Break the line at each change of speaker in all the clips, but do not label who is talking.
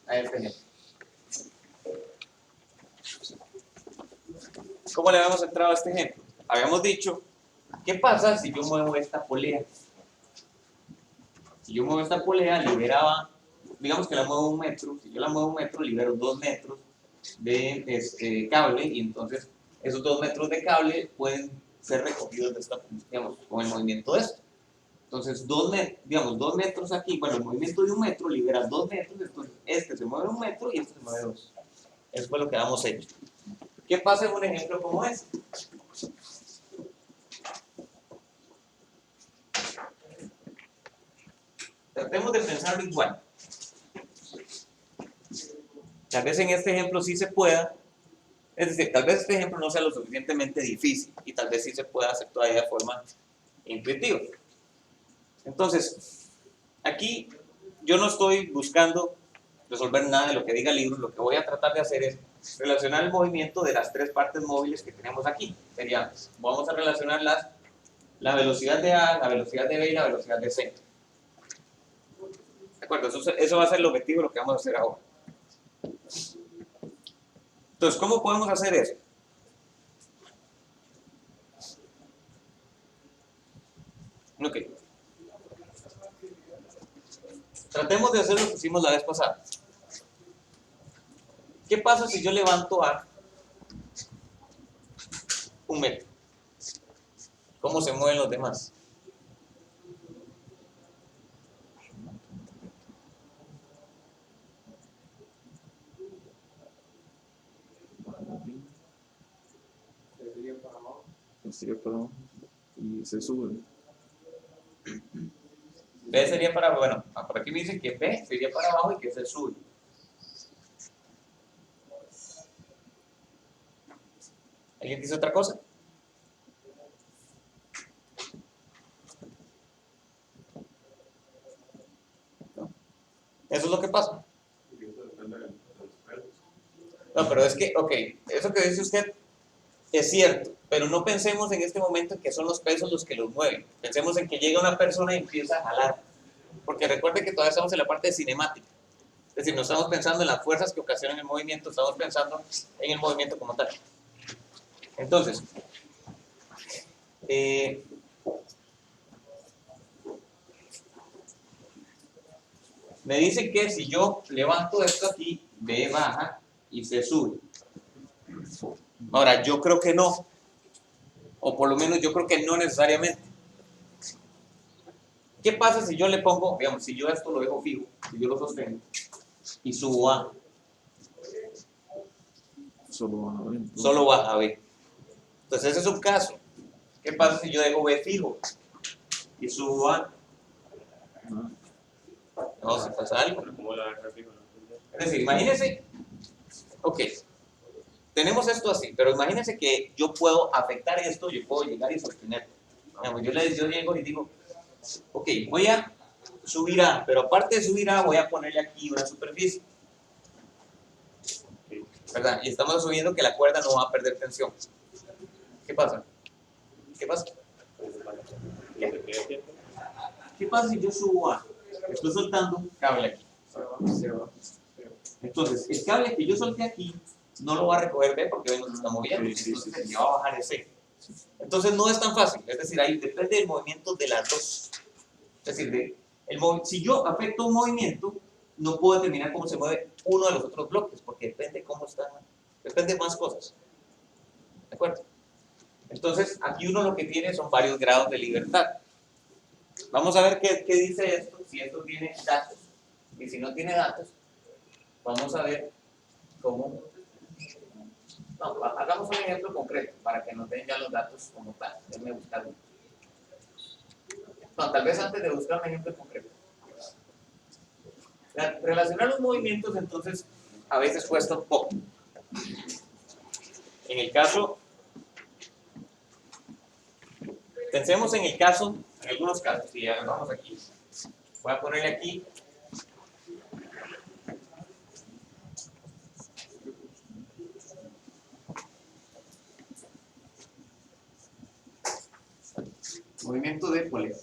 a este ejemplo. ¿Cómo le habíamos entrado a este ejemplo? Habíamos dicho, ¿qué pasa si yo muevo esta polea? Si yo muevo esta polea, liberaba, digamos que la muevo 1 metro, si yo la muevo 1 metro, libero 2 metros de cable, y entonces esos 2 metros de cable pueden ser recogidos de esta, digamos, con el movimiento de esto. Entonces, 2 metros aquí, bueno, el movimiento de 1 metro libera 2 metros, entonces este se mueve 1 metro y este se mueve 2. Eso fue lo que habíamos hecho. ¿Qué pasa en un ejemplo como este? Tratemos de pensarlo igual. Tal vez en este ejemplo sí se pueda, es decir, tal vez este ejemplo no sea lo suficientemente difícil y tal vez sí se pueda hacer todavía de forma intuitiva. Entonces, aquí yo no estoy buscando resolver nada de lo que diga el libro, lo que voy a tratar de hacer es relacionar el movimiento de las 3 partes móviles que tenemos aquí. Sería, vamos a relacionar la velocidad de A, la velocidad de B y la velocidad de C. ¿De acuerdo? Eso va a ser el objetivo de lo que vamos a hacer ahora. Entonces, ¿cómo podemos hacer eso? Ok. Tratemos de hacer lo que hicimos la vez pasada. ¿Qué pasa si yo levanto A 1 metro? ¿Cómo se mueven los demás?
Sería para abajo y se sube.
B sería para, bueno, por aquí me dicen que B sería para abajo y que se sube. ¿Alguien dice otra cosa? ¿No? Eso es lo que pasa. No, pero es que, ok, eso que dice usted es cierto, pero no pensemos en este momento en que son los pesos los que los mueven. Pensemos en que llega una persona y empieza a jalar. Porque recuerde que todavía estamos en la parte de cinemática. Es decir, no estamos pensando en las fuerzas que ocasionan el movimiento, estamos pensando en el movimiento como tal. Entonces, me dicen que si yo levanto esto aquí, B baja y se sube. Ahora, yo creo que no, o por lo menos yo creo que no necesariamente. ¿Qué pasa si yo le pongo, digamos, si yo esto lo dejo fijo, si yo lo sostengo y subo A?
Solo baja B.
Solo baja B. Entonces ese es un caso. ¿Qué pasa si yo dejo B fijo y subo A? No, si pasa algo. Es decir, imagínense, ok, tenemos esto así, pero imagínense que yo puedo afectar esto, yo puedo llegar y sostenerlo. Yo llego y digo, ok, voy a subir A, pero aparte de subir A, voy a ponerle aquí una superficie. ¿Verdad? Y estamos asumiendo que la cuerda no va a perder tensión. ¿Qué pasa? ¿Qué pasa? ¿Qué pasa si yo subo A? Estoy soltando cable aquí. Entonces, el cable que yo solté aquí no lo va a recoger B porque B no se está moviendo. Entonces, ya va a bajar ese. Entonces, no es tan fácil. Es decir, ahí depende del movimiento de las dos. Es decir, si yo afecto un movimiento, no puedo determinar cómo se mueve uno de los otros bloques porque depende cómo está. Depende de más cosas. ¿De acuerdo? Entonces, aquí uno lo que tiene son varios grados de libertad. Vamos a ver qué dice esto, si esto tiene datos. Y si no tiene datos, vamos a ver cómo... No, hagamos un ejemplo concreto para que nos den ya los datos como tal. Déjenme buscarlo. No, tal vez antes de buscar un ejemplo concreto. Relacionar los movimientos, entonces, a veces cuesta un poco. En el caso... Pensemos en el caso, en algunos casos, y ya vamos aquí. Voy a ponerle aquí. Movimiento de polea.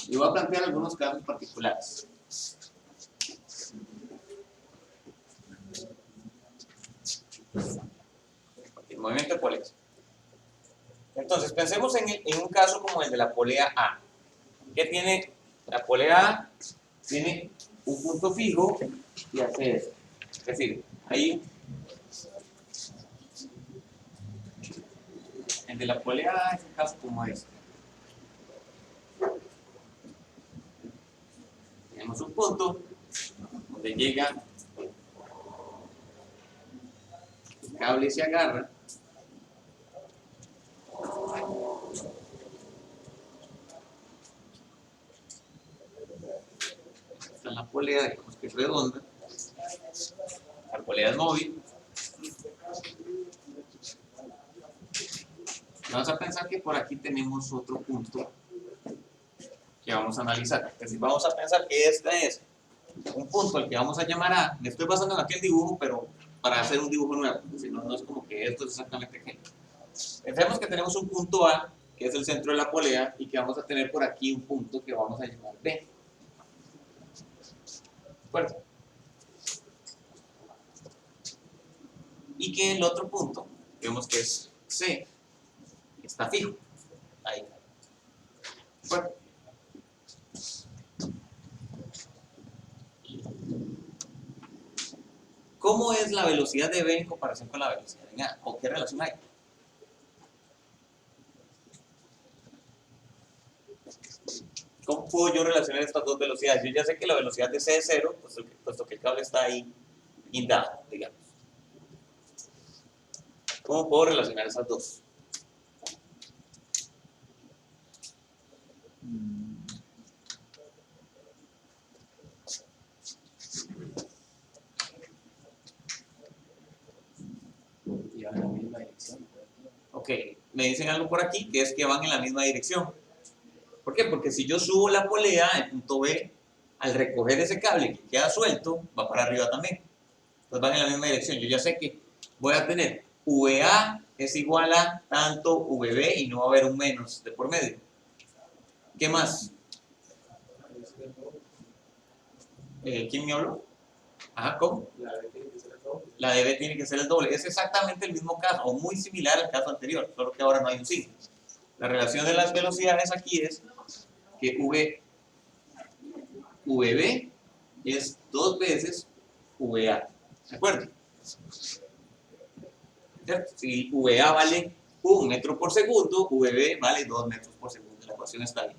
Y voy a plantear algunos casos particulares. El movimiento de poleas. Entonces, pensemos en un caso como el de la polea A. ¿Qué tiene? La polea A tiene un punto fijo y hace eso. Es decir, ahí, el de la polea A es un caso como este. Tenemos un punto donde llega el cable y se agarra. Esta es la polea, digamos que es redonda. La polea es móvil. Vamos a pensar que por aquí tenemos otro punto que vamos a analizar. Es decir, vamos a pensar que este es un punto al que vamos a llamar A. Me estoy basando en aquel dibujo, pero para hacer un dibujo nuevo. Es decir, no es como que esto es exactamente aquel. Pensemos que tenemos un punto A, que es el centro de la polea, y que vamos a tener por aquí un punto que vamos a llamar B. ¿De acuerdo? Y que el otro punto, vemos que es C, está fijo. Ahí. ¿De acuerdo? ¿Cómo es la velocidad de B en comparación con la velocidad en A? ¿O qué relación hay? ¿Cómo puedo yo relacionar estas dos velocidades? Yo ya sé que la velocidad de C es 0, puesto que el cable está ahí guindado, digamos. ¿Cómo puedo relacionar esas dos?
Llevan en la misma dirección.
Ok, me dicen algo por aquí, que es que van en la misma dirección. ¿Por qué? Porque si yo subo la polea, el punto B, al recoger ese cable que queda suelto, va para arriba también. Entonces van en la misma dirección. Yo ya sé que voy a tener VA es igual a tanto VB y no va a haber un menos de por medio. ¿Qué más? ¿Quién me habló? Ajá, ¿cómo?
La B tiene que ser el doble.
La de B tiene que ser el doble. Es exactamente el mismo caso, o muy similar al caso anterior, solo que ahora no hay un signo. La relación de las velocidades aquí es que VB es 2 veces VA. ¿De acuerdo? ¿Cierto? Si VA vale 1 metro por segundo, VB vale 2 metros por segundo. La ecuación está bien.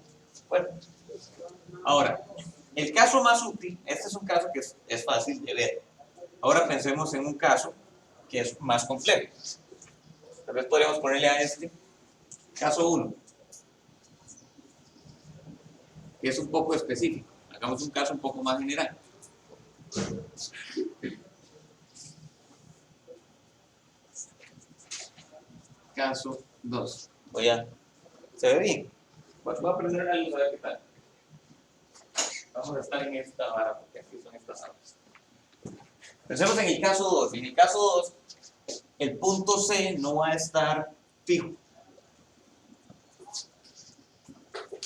Bueno, ahora, el caso más útil, este es un caso que es fácil de ver. Ahora pensemos en un caso que es más complejo. Tal vez podríamos ponerle a este caso 1, que es un poco específico. Hagamos un caso un poco más general. Caso 2. ¿Se ve bien? Voy a prender la luz a ver qué tal. Vamos a estar en esta vara porque aquí son estas aras. Pensemos en el caso 2. En el caso 2, el punto C no va a estar fijo,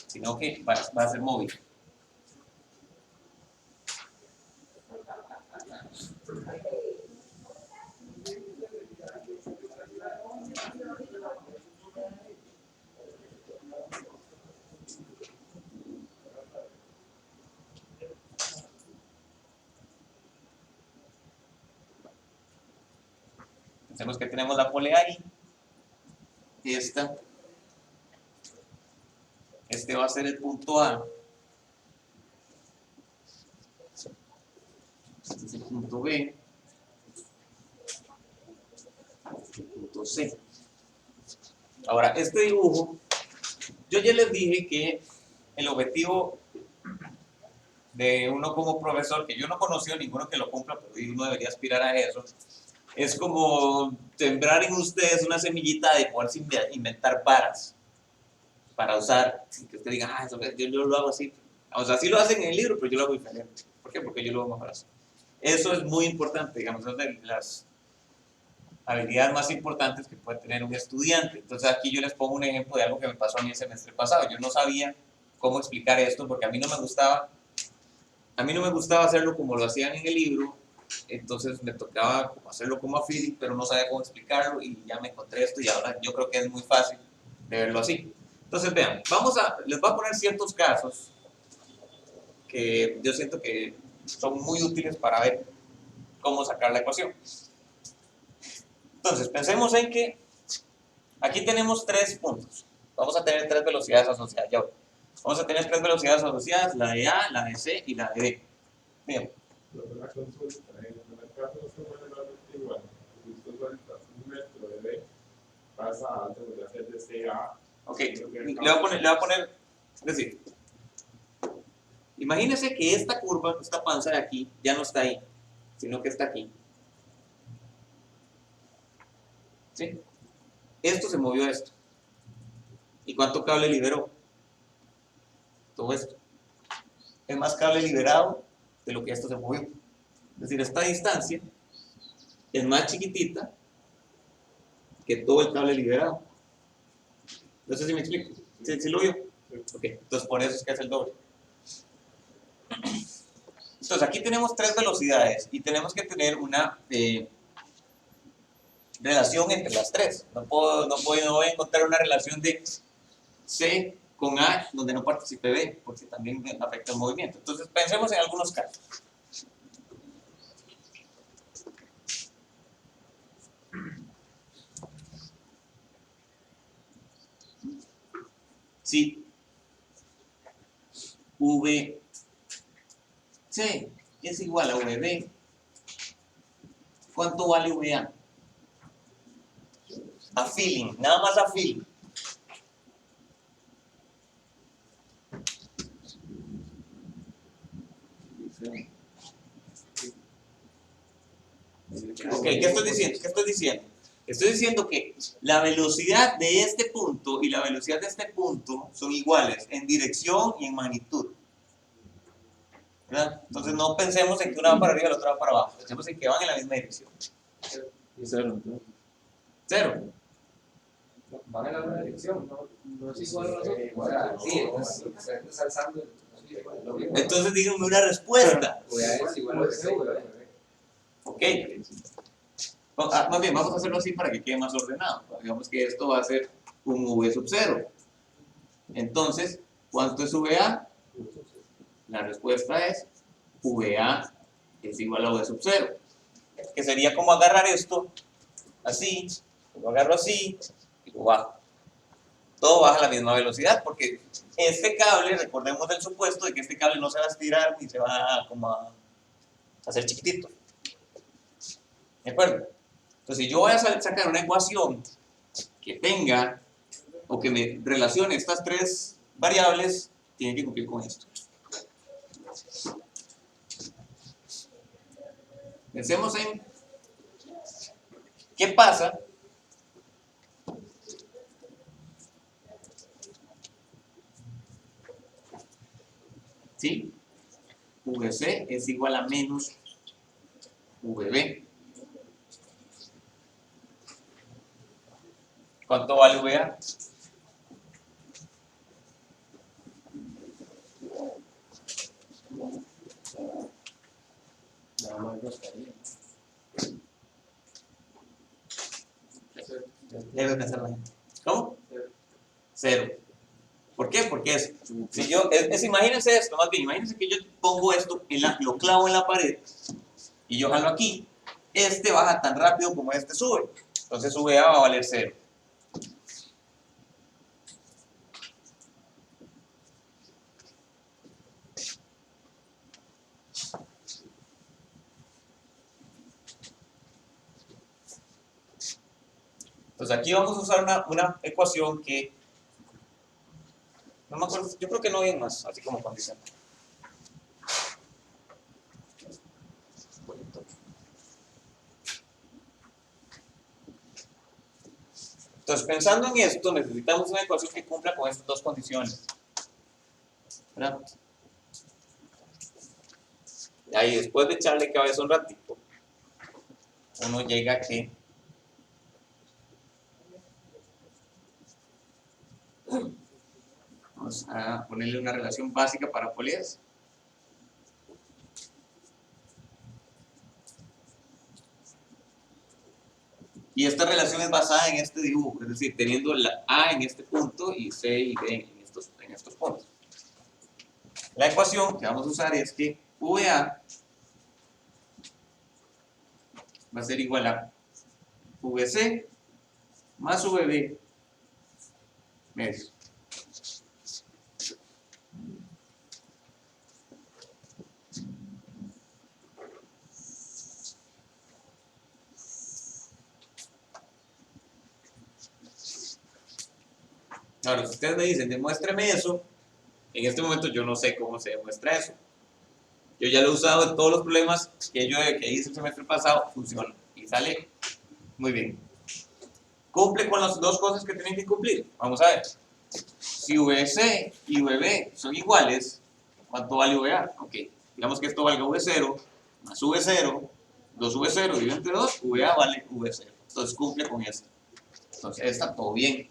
sino que va a ser móvil. Pensemos que tenemos la polea ahí. Este va a ser el punto A. Este es el punto B. Este es el punto C. Ahora, este dibujo, yo ya les dije que el objetivo de uno como profesor, que yo no conocí ninguno que lo cumpla, pero uno debería aspirar a eso, es como sembrar en ustedes una semillita de poderse inventar varas para usar, y que usted diga, ah, eso, yo lo hago así. O sea, sí lo hacen en el libro, pero yo lo hago diferente. ¿Por qué? Porque yo lo hago más fácil. Eso es muy importante, digamos, es de las habilidades más importantes que puede tener un estudiante. Entonces aquí yo les pongo un ejemplo de algo que me pasó a mí el semestre pasado. Yo no sabía cómo explicar esto, porque a mí no me gustaba hacerlo como lo hacían en el libro, entonces me tocaba como hacerlo como a feeling, pero no sabía cómo explicarlo y ya me encontré esto y ahora yo creo que es muy fácil de verlo así. Entonces vean, les voy a poner ciertos casos que yo siento que son muy útiles para ver cómo sacar la ecuación. Entonces pensemos en que aquí tenemos 3 puntos, vamos a tener 3 velocidades asociadas, ya voy. Vamos a tener 3 velocidades asociadas, la de A, la de C y la de D. Bien.
Una consulta, en el caso de ser generalmente igual, si usted suelta 1 metro de B, pasa a alto de hacer de C a.
Ok, le voy a poner, es decir, imagínese que esta curva, esta panza de aquí, ya no está ahí, sino que está aquí. ¿Sí? Esto se movió a esto. ¿Y cuánto cable liberó? Todo esto. Es más cable liberado de lo que esto se movió. Es decir, esta distancia es más chiquitita que todo el cable liberado. No sé si me explico. ¿Sí lo vio? Ok, entonces por eso es que es el doble. Entonces aquí tenemos 3 velocidades y tenemos que tener una relación entre las 3. No voy a encontrar una relación de C con A donde no participe B, porque también afecta el movimiento. Entonces pensemos en algunos casos. Si VC es igual a VB, ¿cuánto vale VA? A feeling, nada más a feeling. Ok, ¿qué estoy diciendo? Estoy diciendo que la velocidad de este punto y la velocidad de este punto son iguales en dirección y en magnitud. ¿Verdad? Entonces no pensemos en que una va para arriba y la otra va para abajo. Pensemos en que van en la misma dirección.
Cero, ¿no?
0.
Van en la misma dirección, no es igual a nosotros. Sí, estás alzando.
Entonces díganme una respuesta.
Es igual a C.
Ok. Más bien, vamos a hacerlo así para que quede más ordenado. Digamos que esto va a ser un V sub 0. Entonces, ¿cuánto es VA? La respuesta es VA es igual a V sub 0. Que sería como agarrar esto, así, lo agarro así y lo bajo. Todo baja a la misma velocidad porque este cable, recordemos del supuesto de que este cable no se va a estirar ni se va como a hacer chiquitito. ¿De acuerdo? Entonces, si yo voy a sacar una ecuación que tenga o que me relacione estas 3 variables, tiene que cumplir con esto. Pensemos en qué pasa si VC es igual a menos VB. ¿Cuánto vale VA?
Nada más nos caía.
Debe pensar la gente. ¿Cómo? 0. ¿Por qué? Porque si yo, imagínense esto, más bien, imagínense que yo pongo esto, lo clavo en la pared y yo jalo aquí. Este baja tan rápido como este sube. Entonces VA va a valer 0. Entonces aquí vamos a usar una ecuación que, no me acuerdo, yo creo que no hay más, así como condición. Entonces pensando en esto, necesitamos una ecuación que cumpla con estas 2 condiciones. ¿Verdad? Y ahí después de echarle cabeza un ratito, uno llega a que vamos a a ponerle una relación básica para poleas. Y esta relación es basada en este dibujo, es decir, teniendo la A en este punto y C y B en estos puntos. La ecuación que vamos a usar es que VA va a ser igual a VC más VB medios. Ahora, si ustedes me dicen, demuéstreme eso, en este momento yo no sé cómo se demuestra eso. Yo ya lo he usado en todos los problemas que hice el semestre pasado, funciona y sale muy bien. Cumple con las dos cosas que tienen que cumplir. Vamos a ver. Si VC y VB son iguales, ¿cuánto vale VA? Ok, digamos que esto valga V0 más V0, 2V0 dividido entre 2, VA vale V0. Entonces cumple con esto. Entonces está todo bien.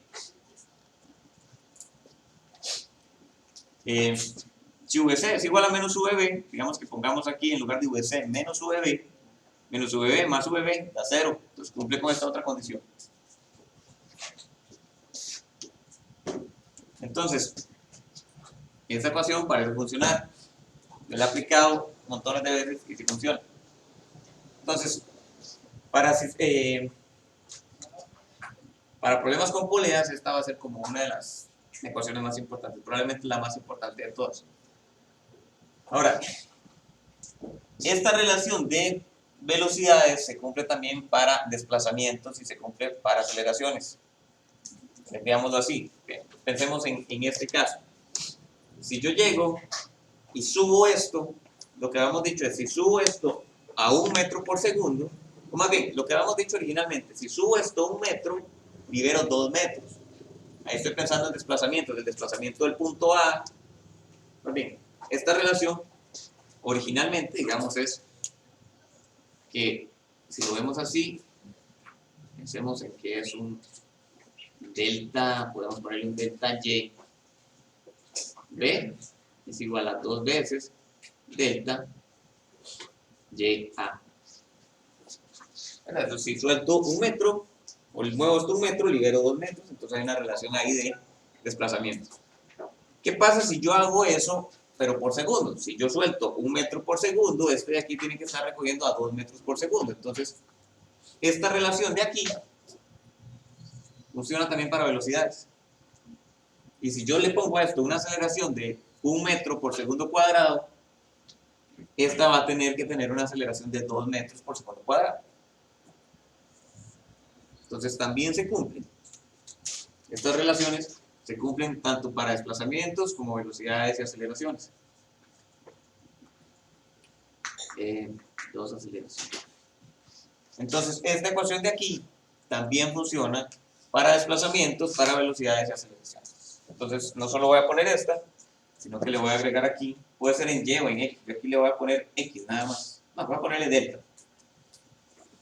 Si VC es igual a menos VB, digamos que pongamos aquí en lugar de VC menos VB más VB da 0. Entonces cumple con esta otra condición. Entonces, esta ecuación parece funcionar. Yo la he aplicado montones de veces y sí funciona. Entonces, para problemas con poleas, esta va a ser como una de las ecuaciones más importantes, probablemente la más importante de todas. Ahora, esta relación de velocidades se cumple también para desplazamientos y se cumple para aceleraciones. Veámoslo así. Pensemos en este caso. Si yo llego y subo esto, lo que habíamos dicho es, si subo esto a 1 metro por segundo, o más bien, lo que habíamos dicho originalmente, si subo esto a 1 metro, libero 2 metros. Ahí estoy pensando en desplazamiento, del desplazamiento del punto A. Más bien, esta relación originalmente, digamos, es que si lo vemos así, pensemos en que es un delta, podemos ponerle un delta Y, B es igual a 2 veces delta Y A. Entonces, si suelto 1 metro, o muevo esto 1 metro, libero 2 metros, entonces hay una relación ahí de desplazamiento. ¿Qué pasa si yo hago eso, pero por segundo? Si yo suelto 1 metro por segundo, este de aquí tiene que estar recogiendo a 2 metros por segundo. Entonces, esta relación de aquí funciona también para velocidades. Y si yo le pongo a esto una aceleración de 1 metro por segundo cuadrado, esta va a tener que tener una aceleración de 2 metros por segundo cuadrado. Entonces también se cumplen. Estas relaciones se cumplen tanto para desplazamientos como velocidades y aceleraciones. Dos aceleraciones. Entonces esta ecuación de aquí también funciona para desplazamientos, para velocidades y aceleraciones. Entonces no solo voy a poner esta, sino que le voy a agregar aquí, puede ser en Y o en X, yo aquí le voy a poner X nada más. No, voy a ponerle delta.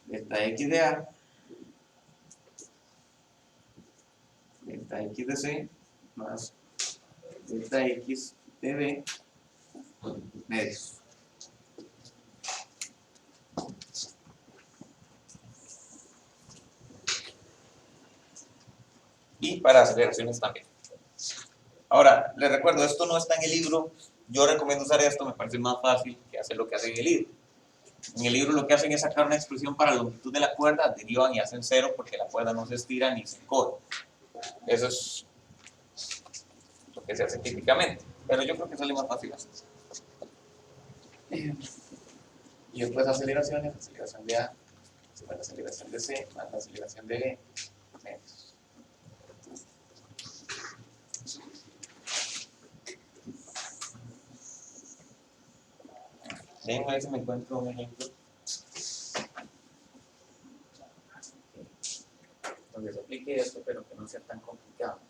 Delta X de A, delta X de C, más delta X de B, medios. Y para aceleraciones también. Ahora, les recuerdo, esto no está en el libro, yo recomiendo usar esto, me parece más fácil que hacer lo que hacen en el libro. En el libro lo que hacen es sacar una expresión para la longitud de la cuerda, derivan y hacen 0 porque la cuerda no se estira ni se encoge. Eso es lo que se hace típicamente, pero yo creo que sale más fácil así. Y después aceleraciones, aceleración de A, más la aceleración de C, más la aceleración de B, menos. Déjenme ver si me encuentro un ejemplo donde se aplique esto, pero que no sea tan complicado.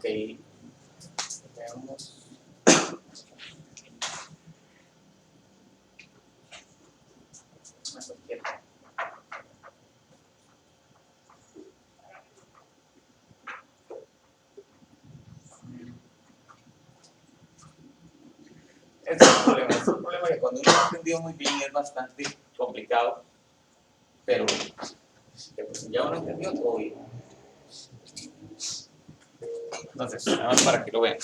Ok. Veamos. Este es un problema que cuando uno no ha entendido muy bien es bastante complicado, pero que, pues, ya uno entendió todo bien. Entonces, nada más para que lo vean.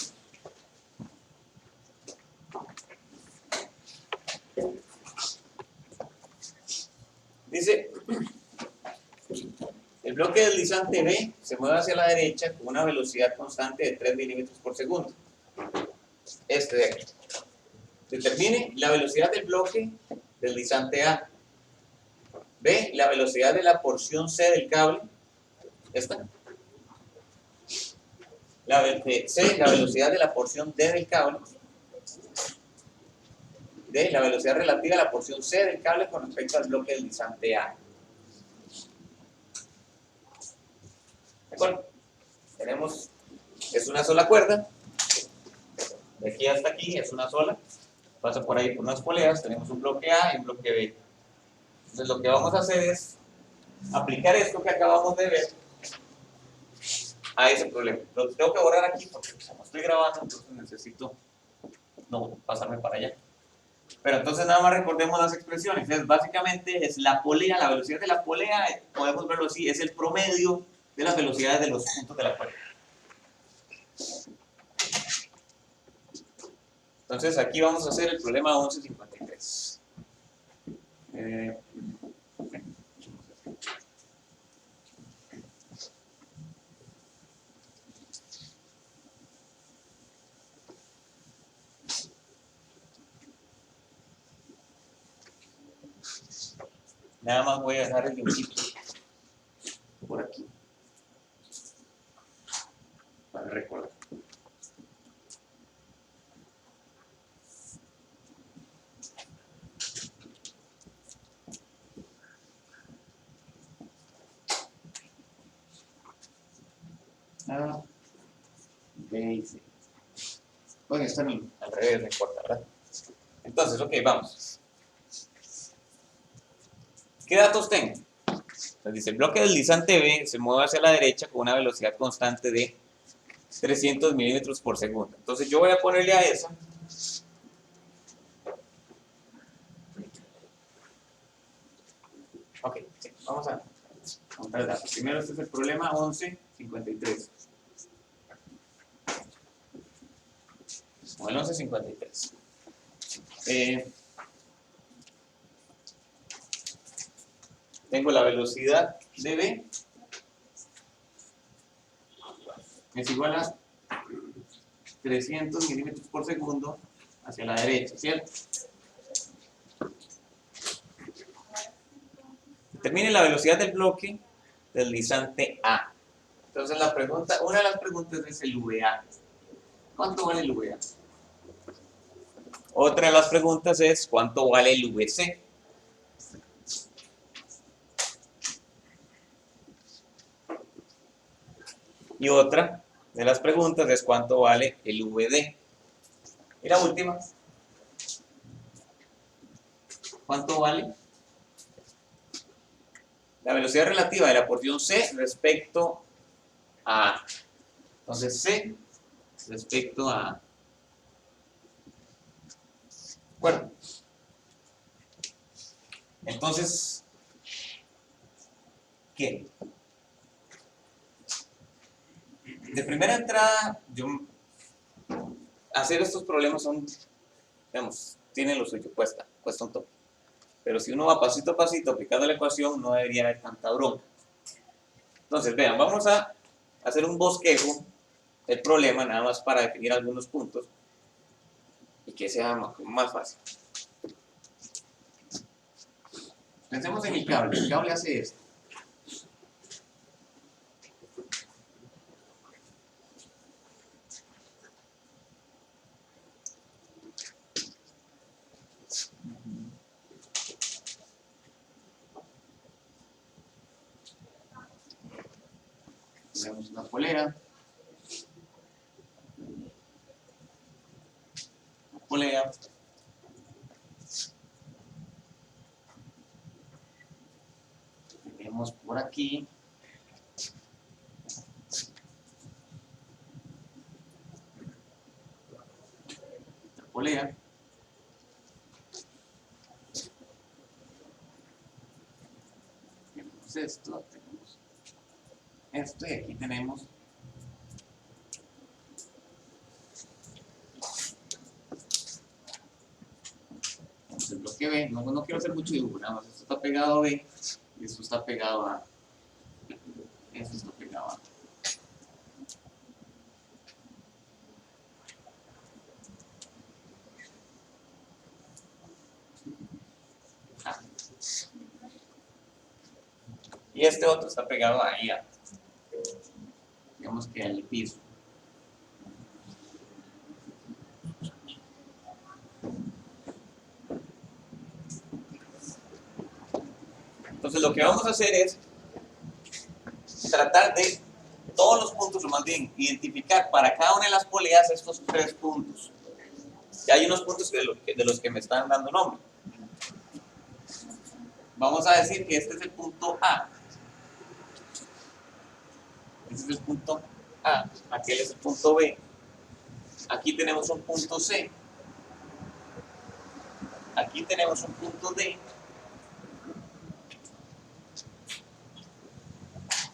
Dice, el bloque deslizante B se mueve hacia la derecha con una velocidad constante de 3 milímetros por segundo. Este de aquí. Determine la velocidad del bloque deslizante A. B, la velocidad de la porción C del cable. Esta. C, la velocidad de la porción D del cable. D, la velocidad relativa a la porción C del cable con respecto al bloque deslizante A. ¿De acuerdo? Tenemos, es una sola cuerda. De aquí hasta aquí es una sola. Pasa por ahí por unas poleas. Tenemos un bloque A y un bloque B. Entonces lo que vamos a hacer es aplicar esto que acabamos de ver a ese problema. Lo tengo que borrar aquí porque como estoy grabando, entonces necesito no pasarme para allá. Pero entonces nada más recordemos las expresiones. Entonces, básicamente es la polea, la velocidad de la polea, podemos verlo así, es el promedio de las velocidades de los puntos de la cuerda. Entonces aquí vamos a hacer el problema 1153. Nada más voy a dejar el linkito por aquí para recordar. A, B y C. Bueno, está bien, al revés, no importa, ¿verdad? Entonces, ok, vamos. ¿Qué datos tengo? Entonces dice, el bloque deslizante B se mueve hacia la derecha con una velocidad constante de 300 milímetros por segundo. Entonces yo voy a ponerle a esa ok, sí, vamos a ver datos. Primero este es el problema 1153. O el 1153. Tengo la velocidad de B es igual a 300 milímetros por segundo hacia la derecha, ¿cierto? Determine la velocidad del bloque deslizante A. Entonces la pregunta, una de las preguntas es el VA. ¿Cuánto vale el VA? Otra de las preguntas es ¿cuánto vale el VC? Y otra de las preguntas es ¿cuánto vale el VD? Y la última, ¿cuánto vale la velocidad relativa de la porción C respecto a A? Entonces C respecto a A. Bueno, entonces, ¿qué? De primera entrada, hacer estos problemas son, digamos, tienen lo suyo, cuesta un toque. Pero si uno va pasito a pasito aplicando la ecuación, no debería haber tanta bronca. Entonces, vean, vamos a hacer un bosquejo del problema, nada más para definir algunos puntos y que sea más fácil. Pensemos en el cable hace esto. Tenemos una polera. aquí. La polea. Tenemos esto, tenemos esto y aquí tenemos el bloque B. No quiero hacer mucho dibujo, nada más. Esto está pegado a B y esto está pegado a. Esto está pegado a. A. Y este otro está pegado ahí a. Digamos que al piso. Entonces lo que vamos a hacer es tratar de todos los puntos, o más bien identificar para cada una de las poleas estos 3 puntos. Y hay unos puntos de los que me están dando nombre. Vamos a decir que este es el punto A. Este es el punto A. Aquel es el punto B. Aquí tenemos un punto C. Aquí tenemos un punto D.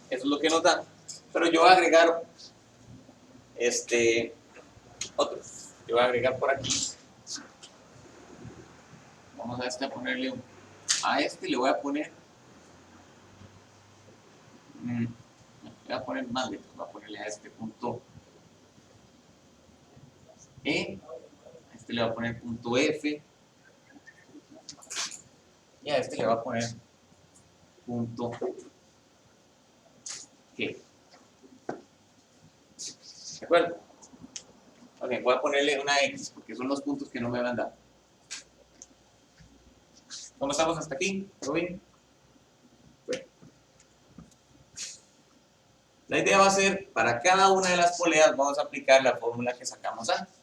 Eso es lo que nos da. Pero yo voy a agregar otros. Yo voy a agregar por aquí. Vamos a ponerle a este le voy a poner más lejos, voy a ponerle a este punto E, a este le voy a poner punto F y a este le voy a poner punto G. ¿De acuerdo? Ok, voy a ponerle una X porque son los puntos que no me van a dar. ¿Cómo estamos hasta aquí? ¿Todo bien? Bueno. La idea va a ser, para cada una de las poleas vamos a aplicar la fórmula que sacamos antes.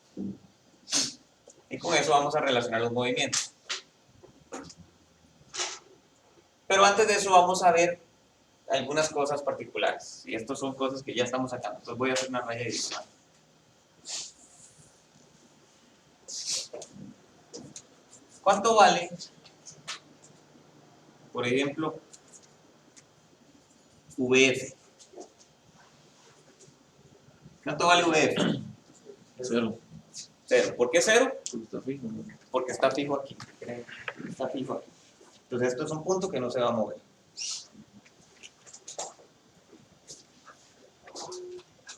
Y con eso vamos a relacionar los movimientos. Pero antes de eso vamos a ver algunas cosas particulares. Y estas son cosas que ya estamos sacando. Entonces voy a hacer una raya diagonal. ¿Cuánto vale, por ejemplo, VF? ¿Cuánto vale VF?
0.
0. ¿Por qué 0?
Porque está fijo, ¿no?
Porque está fijo aquí. Está fijo aquí. Entonces esto es un punto que no se va a mover.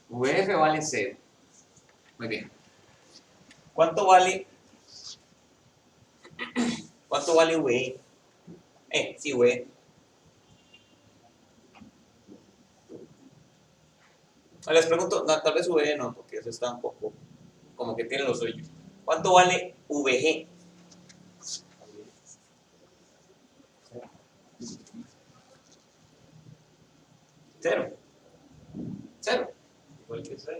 VF vale 0. Muy bien. ¿Cuánto vale VE? Sí, VE. Les pregunto, no, tal vez VE no, porque eso está un poco como que tiene lo suyo. ¿Cuánto vale VG? 0. 0. Igual que 0.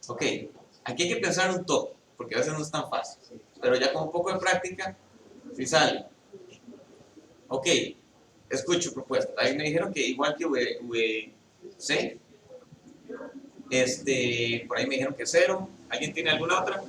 Ok, aquí hay que pensar un toque, porque a veces no es tan fácil. Pero ya con un poco de práctica, sí sale. Ok, escucho propuestas. Ahí me dijeron que igual que VC, por ahí me dijeron que 0. ¿Alguien tiene alguna otra?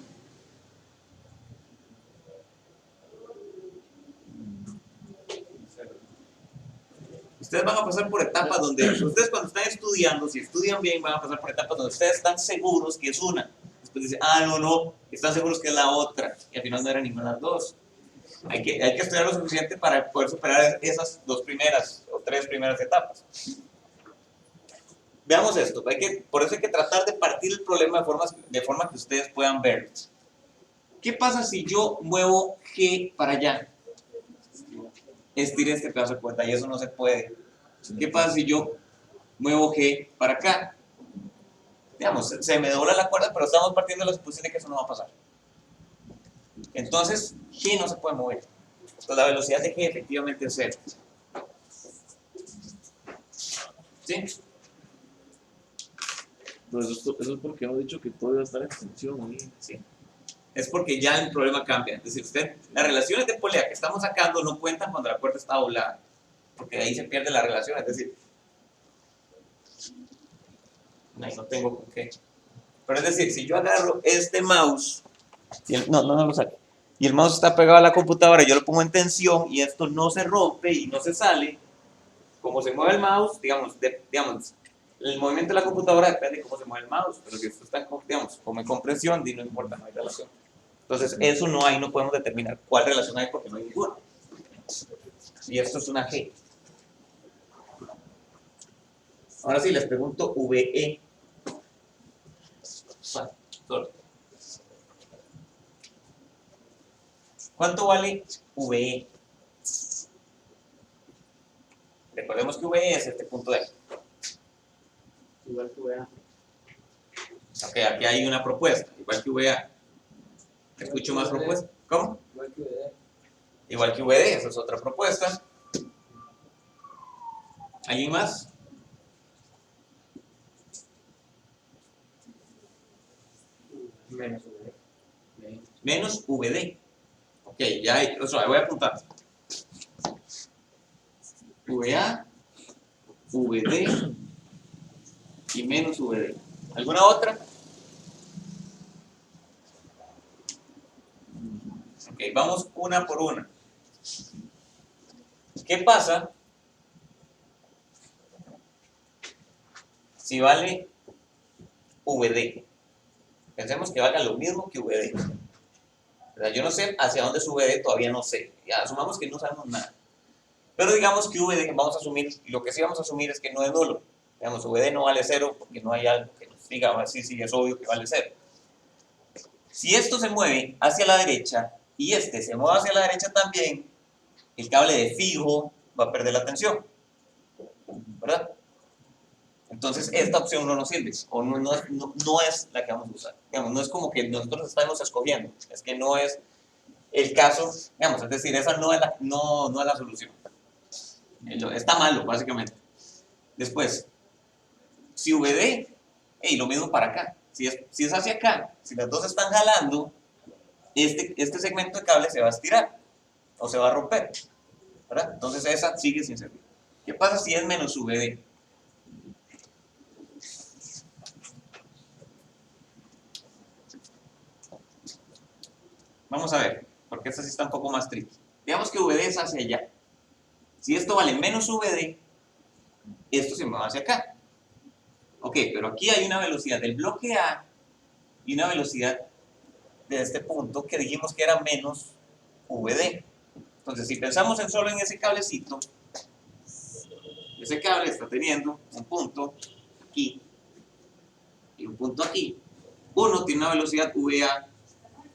Ustedes van a pasar por etapas donde, ustedes cuando están estudiando, si estudian bien, van a pasar por etapas donde ustedes están seguros que es una. Después dicen, no, están seguros que es la otra. Y al final no era ninguna de las dos. Hay que estudiar lo suficiente para poder superar esas 2 primeras o 3 primeras etapas. Veamos esto. Por eso hay que tratar de partir el problema de forma que ustedes puedan verlo. ¿Qué pasa si yo muevo G para allá? Estire este pedazo de cuerda y eso no se puede. ¿Qué pasa si yo muevo G para acá? Digamos, se me dobla la cuerda, pero estamos partiendo de la suposición de que eso no va a pasar. Entonces, G no se puede mover. Entonces, la velocidad de G efectivamente es 0. ¿Sí?
Pero eso es porque hemos dicho que todo iba a estar en tensión ahí.
Sí. Es porque ya el problema cambia. Es decir, las relaciones de polea que estamos sacando no cuentan cuando la cuerda está doblada. porque ahí se pierde la relación, es decir, ahí no tengo con qué. Pero es decir, si yo agarro este mouse, no lo saque, y el mouse está pegado a la computadora, yo lo pongo en tensión y esto no se rompe y no se sale, como se mueve el mouse, digamos, el movimiento de la computadora depende de cómo se mueve el mouse, pero si esto está, digamos, como en compresión, no importa, no hay relación. Entonces, eso no hay, no podemos determinar cuál relación hay porque no hay ninguna. Y esto es una G. Ahora sí, les pregunto VE. ¿Cuánto vale VE? Recordemos que VE es este punto de aquí.
Igual que vea.
Ok, aquí hay una propuesta, igual que VA. ¿Escucho más propuestas? ¿Cómo?
Igual que VD.
Igual que VD, esa es otra propuesta. ¿Alguien más?
Menos VD.
Menos VD. Ok, ya hay, o sea, voy a apuntar. VA, VD y menos VD. ¿Alguna otra? Ok, vamos una por una. ¿Qué pasa si vale VD? Pensemos que valga lo mismo que VD. ¿Verdad? Yo no sé hacia dónde es VD, todavía no sé. Ya asumamos que no sabemos nada. Pero digamos que VD, vamos a asumir, lo que sí vamos a asumir es que no es nulo. Digamos, VD no vale 0 porque no hay algo que nos diga, sí, es obvio que vale 0. Si esto se mueve hacia la derecha y este se mueve hacia la derecha también, el cable de fijo va a perder la tensión, ¿verdad? Entonces esta opción no nos sirve, o no es la que vamos a usar. Digamos, no es como que nosotros estamos escogiendo, es que no es el caso, digamos, es decir, esa no es la solución. Está malo, básicamente. Después, si VD, lo mismo para acá. Si es hacia acá, si las dos están jalando, este segmento de cable se va a estirar o se va a romper, ¿verdad? Entonces esa sigue sin servir. ¿Qué pasa si es menos VD? Vamos a ver, porque esta sí está un poco más tricky. Digamos que VD es hacia allá. Si esto vale menos VD, esto se mueve hacia acá. Ok, pero aquí hay una velocidad del bloque A y una velocidad de este punto que dijimos que era menos VD. Entonces, si pensamos solo en ese cablecito, ese cable está teniendo un punto aquí y un punto aquí. Uno tiene una velocidad VA,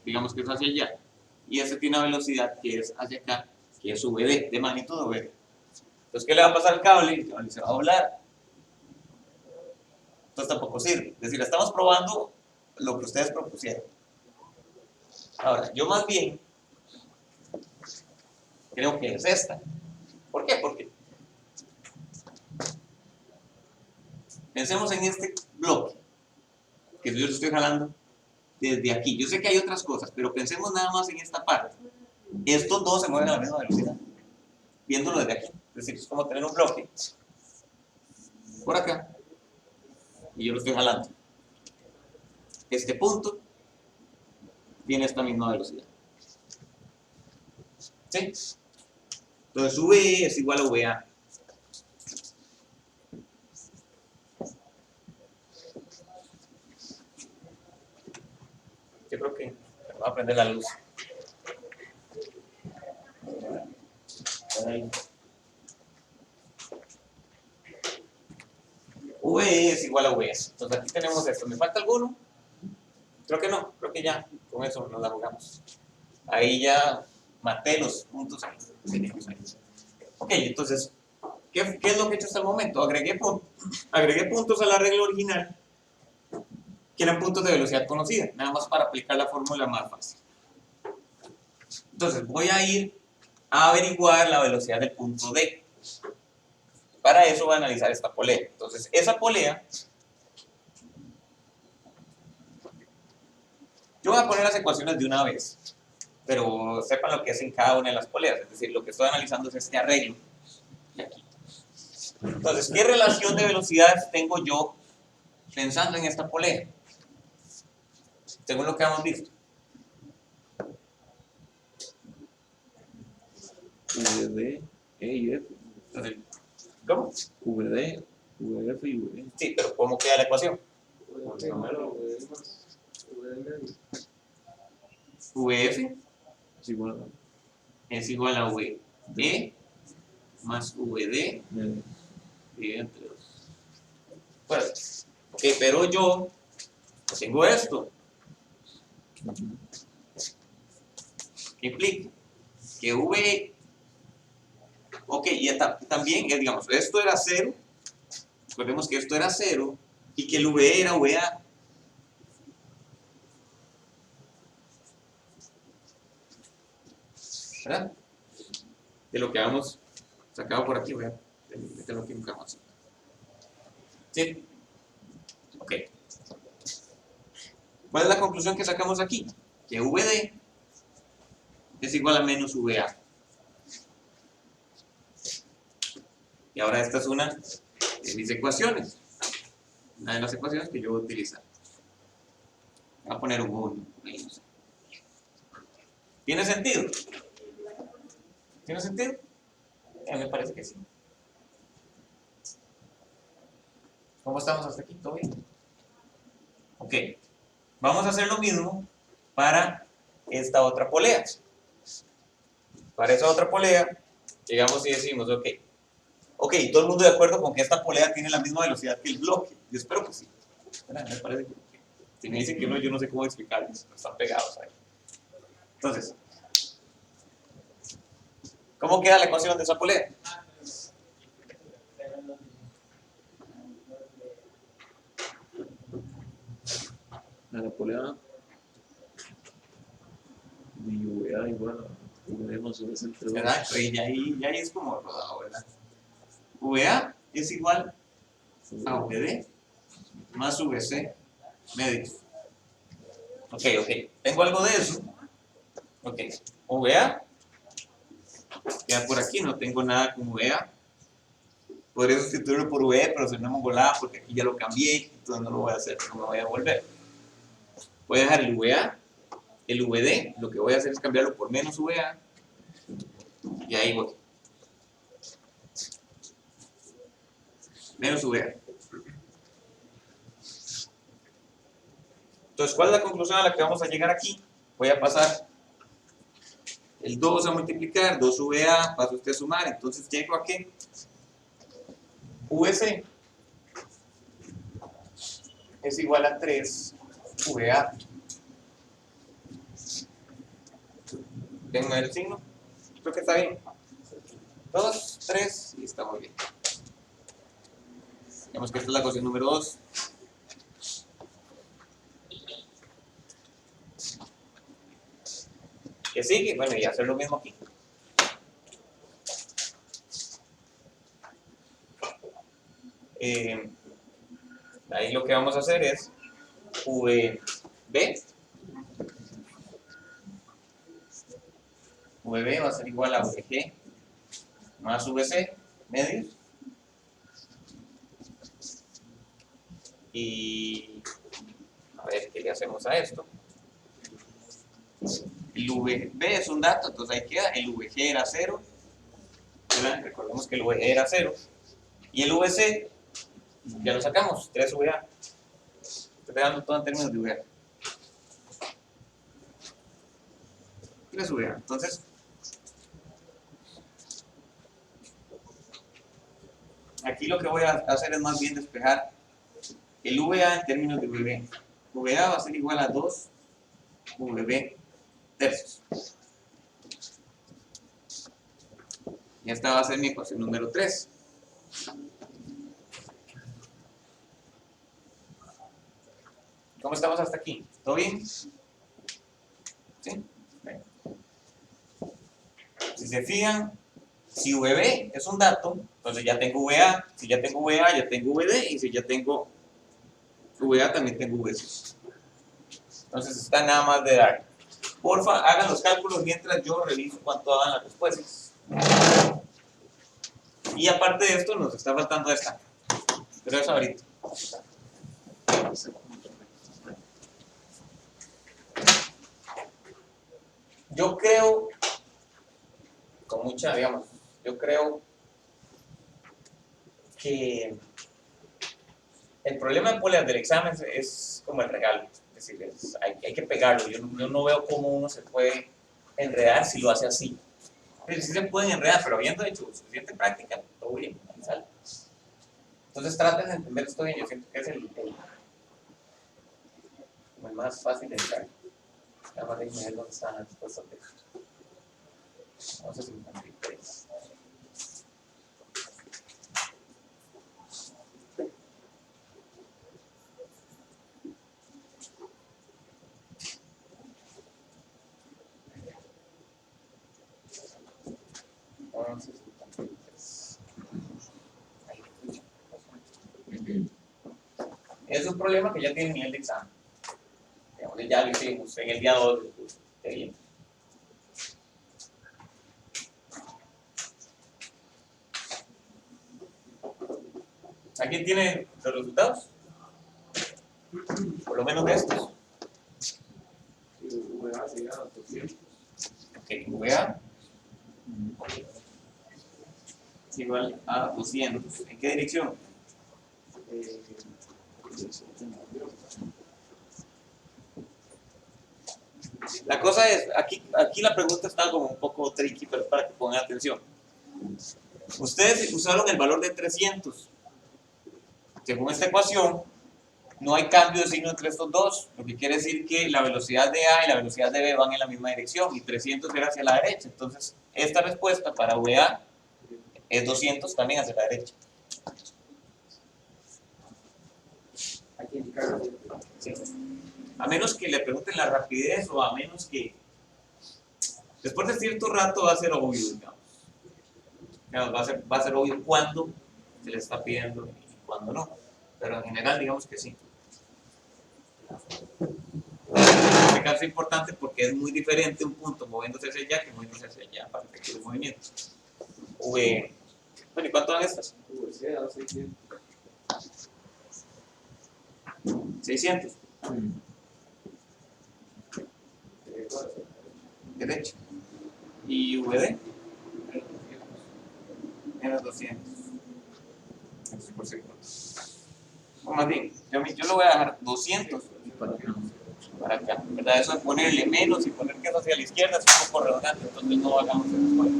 digamos que es hacia allá, y ese tiene una velocidad que es hacia acá, que es VD, de magnitud VD. Entonces, ¿qué le va a pasar al cable? El cable se va a doblar. Entonces tampoco sirve. Es decir, estamos probando lo que ustedes propusieron. Ahora, yo más bien creo que es esta. ¿Por qué? Porque pensemos en este bloque que yo lo estoy jalando desde aquí. Yo sé que hay otras cosas, pero pensemos nada más en esta parte. Estos dos se mueven a la misma velocidad, viéndolo desde aquí. Es decir, es como tener un bloque por acá y yo lo estoy jalando. Este punto tiene esta misma velocidad. ¿Sí? Entonces VE es igual a VA. Yo creo que va a prender la luz. VE es igual a VS. Entonces aquí tenemos esto. ¿Me falta alguno? Creo que no. Creo que ya con eso nos la jugamos. Ahí ya maté los puntos. Ok, entonces, ¿qué es lo que he hecho hasta el momento? Agregué puntos a la regla original, que eran puntos de velocidad conocida, nada más para aplicar la fórmula más fácil. Entonces, voy a ir a averiguar la velocidad del punto D. Para eso voy a analizar esta polea. Entonces, esa polea, yo voy a poner las ecuaciones de una vez, pero sepan lo que es en cada una de las poleas, es decir, lo que estoy analizando es este arreglo. y aquí. Entonces, ¿qué relación de velocidades tengo yo pensando en esta polea? Según lo que hemos visto.
VD, E y F.
Entonces, ¿cómo?
VD, VF y VE.
Sí, pero ¿cómo queda la ecuación? VF
Es igual a
es igual a VE más VD
medio.
dividido entre 2. Bueno, ok, pero yo tengo esto. ¿Qué implica? Que V, ok, y también, digamos, esto era 0, recordemos que esto era 0, y que el VE era VA. ¿Verdad? De lo que habíamos sacado por aquí, ¿verdad? De lo que buscamos. ¿Sí? Ok. ¿Cuál es la conclusión que sacamos aquí? Que VD es igual a menos VA. Y ahora esta es una de mis ecuaciones. Una de las ecuaciones que yo voy a utilizar. Voy a poner un 1. No sé. ¿Tiene sentido? ¿Tiene sentido? Me parece que sí. ¿Cómo estamos hasta aquí? ¿Todo bien? Ok. Vamos a hacer lo mismo para esta otra polea. Para esa otra polea, llegamos y decimos, ok, todo el mundo de acuerdo con que esta polea tiene la misma velocidad que el bloque. Yo espero que sí. Me parece que si me dicen que no, yo no sé cómo explicarles. Están pegados ahí. Entonces, ¿cómo queda la ecuación de esa polea?
A la polea de VA igual a VD más VC entre 2.
¿Verdad? Y ahí es como rodado, ¿verdad? VA es igual a VD más VC medios. Ok. ¿Tengo algo de eso? Ok. VA queda por aquí, no tengo nada con VA. Podría sustituirlo por VE, pero se me volada porque aquí ya lo cambié, entonces no lo voy a hacer, no me voy a volver. Voy a dejar el VA, el VD, lo que voy a hacer es cambiarlo por menos VA, y ahí voy. Menos VA. Entonces, ¿cuál es la conclusión a la que vamos a llegar aquí? Voy a pasar el 2 a multiplicar, 2VA, pasa usted a sumar, entonces llego a ¿qué? VC es igual a 3VA. Tengo el signo, creo que está bien. 2, 3 y está muy bien. Digamos que esta es la ecuación número 2. ¿Qué sigue? Bueno, y hacer lo mismo aquí. Ahí lo que vamos a hacer es VB va a ser igual a VG más VC medios y a ver qué le hacemos a esto. El VB es un dato, entonces ahí queda, el VG era 0, ¿verdad? Recordemos que el VG era 0 y el VC ya lo sacamos, 3VA. Estoy pegando todo en términos de VA. 3VA. Entonces, aquí lo que voy a hacer es más bien despejar el VA en términos de VB. VA va a ser igual a 2 VB tercios. Y esta va a ser mi ecuación número 3. ¿Cómo estamos hasta aquí? ¿Todo bien? ¿Sí? Bien. Si se fijan, si VB es un dato, entonces ya tengo VA. Si ya tengo VA, ya tengo VD. Y si ya tengo VA, también tengo VC. Entonces está nada más de dar. Porfa, hagan los cálculos mientras yo reviso cuánto dan las respuestas. Y aparte de esto, nos está faltando esta. Pero eso ahorita. Yo creo, con mucha, digamos, yo creo que el problema de Poleas del examen es como el regalo. Es decir, hay que pegarlo. Yo no veo cómo uno se puede enredar si lo hace así. Pero sí se pueden enredar, pero habiendo hecho suficiente práctica, todo bien, ahí sale. Entonces traten de entender esto bien. Yo siento que es el más fácil de entrar. Además de ver dónde están las respuestas de esto. Vamos a 53. Es un problema que ya tiene nivel de examen. Ya lo hicimos en el día 2 del curso. Bien. ¿Alguien tiene los resultados? Por lo menos de estos.
VA se llega a 200.
Ok, VA es igual a 200. ¿En qué dirección? La cosa es, aquí la pregunta está como un poco tricky, pero es para que pongan atención. Ustedes usaron el valor de 300. Según esta ecuación, no hay cambio de signo entre estos dos, lo que quiere decir que la velocidad de A y la velocidad de B van en la misma dirección, y 300 era hacia la derecha. Entonces, esta respuesta para VA es 200 también hacia la derecha.
Hay que indicarlo.
Sí. A menos que le pregunten la rapidez o a menos que después de cierto rato va a ser obvio, digamos. Va a ser obvio cuándo se le está pidiendo y cuándo no. Pero en general digamos que sí. En este caso es importante porque es muy diferente un punto moviéndose hacia allá que moviéndose hacia allá para efectos de movimiento. Bueno, ¿y cuánto dan estas? 600. Derecha. ¿Y VD? Menos 200. Eso por segundo. O más bien, yo le voy a dejar 200 para acá. ¿Verdad? Eso de ponerle menos y poner que eso hacia la izquierda es un poco redundante, entonces no hagamos eso después.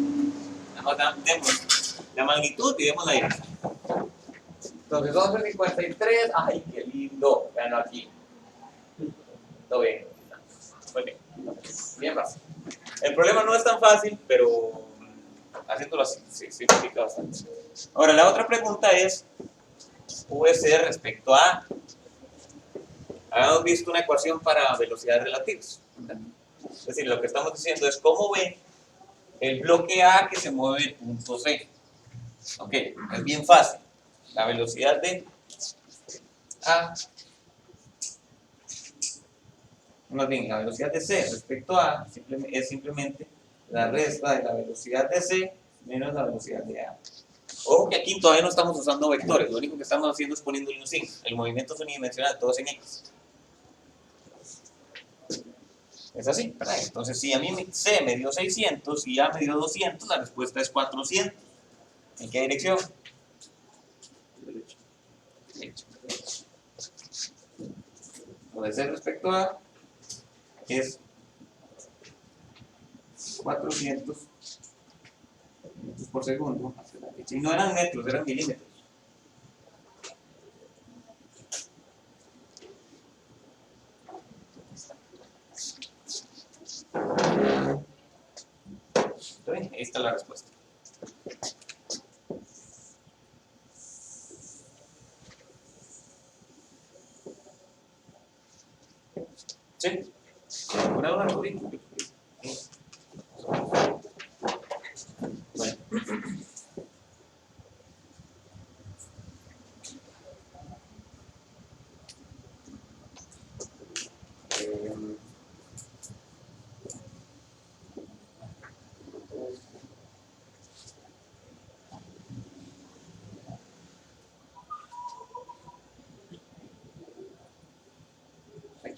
Nada más demos la magnitud y demos la dirección. Entonces 2,53. ¡Ay, qué lindo! Veanlo aquí. Todo bien. Muy bien. Bien fácil. El problema no es tan fácil, pero haciéndolo así se simplifica bastante. Ahora, la otra pregunta es, puede ser respecto a, habíamos visto una ecuación para velocidades relativas. Es decir, lo que estamos diciendo es cómo ve el bloque A que se mueve el punto C. Ok, es bien fácil. La velocidad de A, más bien, la velocidad de C respecto a es simplemente la resta de la velocidad de C menos la velocidad de A. Ojo que aquí todavía no estamos usando vectores, lo único que estamos haciendo es poniéndole un signo. El movimiento es unidimensional, todo es en X. Es así, ¿verdad? Entonces, si a mí C me dio 600 y A me dio 200, la respuesta es 400. ¿En qué dirección? Derecha. Lo de C respecto a es 400 metros por segundo hacia la derecha. Y no eran metros, eran milímetros. ¿Está bien? Ahí está la respuesta. ¿Sí? ¿Una duda, Rubí? Bueno.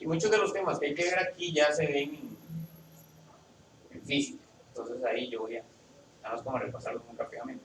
Y muchos de los temas que hay que ver aquí ya se ven en física. Entonces ahí yo voy a, nada más como a repasarlos muy rápidamente.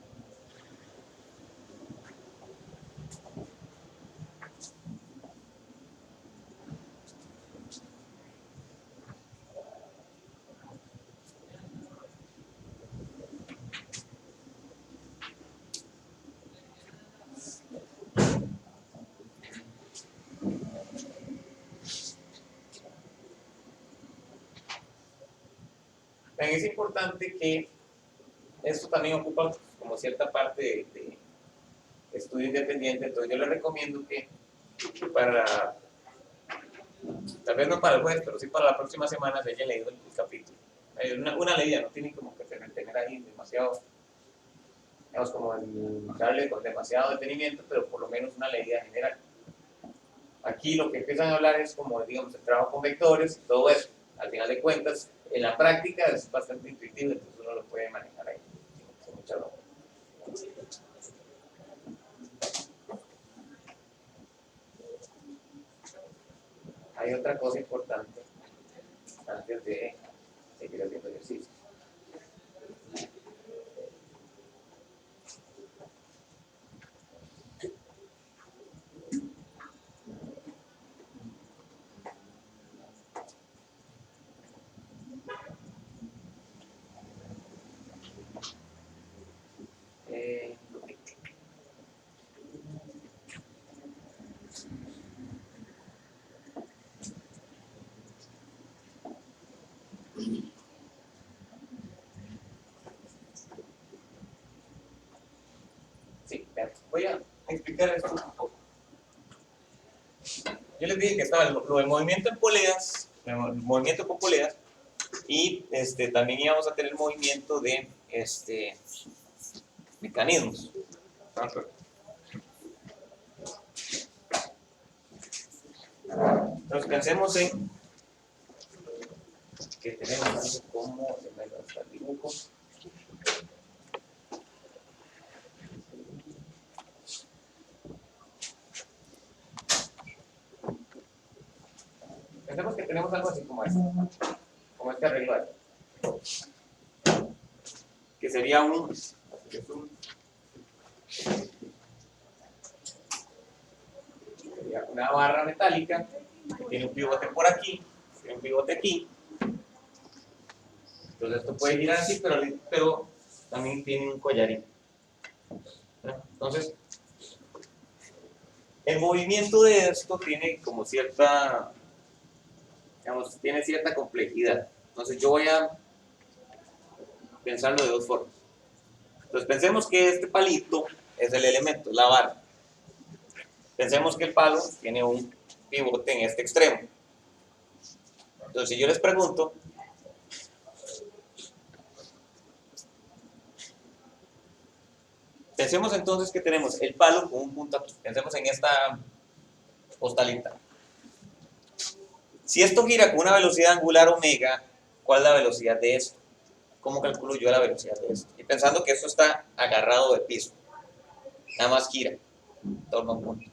Es importante que esto también ocupa como cierta parte de estudio independiente, entonces yo les recomiendo que para, tal vez no para el jueves, pero sí para la próxima semana se hayan leído el capítulo. Una leída, no tienen como que tener ahí demasiado, digamos, como darle con demasiado detenimiento, pero por lo menos una leída general. Aquí lo que empiezan a hablar es como, digamos, el trabajo con vectores y todo eso. Al final de cuentas, en la práctica es bastante intuitivo, entonces uno lo puede manejar ahí sin mucha broma. Hay otra cosa importante antes de seguir haciendo ejercicio. Sí, voy a explicar esto un poco. Yo les dije que estaba lo del movimiento en poleas, el movimiento con poleas, y también íbamos a tener movimiento de mecanismos. Entonces pensemos en que tenemos algo como, se me va hasta el dibujo. Pensemos que tenemos algo así como este arriba, que sería una barra metálica que tiene un pivote por aquí, tiene un pivote aquí. Entonces esto puede girar así, pero también tiene un collarín. Entonces, el movimiento de esto tiene como cierta, digamos, tiene cierta complejidad. Entonces yo voy a pensarlo de dos formas. Entonces pensemos que este palito es el elemento, la barra. Pensemos que el palo tiene un pivote en este extremo. Entonces si yo les pregunto, pensemos entonces que tenemos el palo con un punto aquí. Pensemos en esta postalita. Si esto gira con una velocidad angular omega, ¿cuál es la velocidad de esto? ¿Cómo calculo yo la velocidad de esto? Y pensando que esto está agarrado de piso, nada más gira en torno a un punto.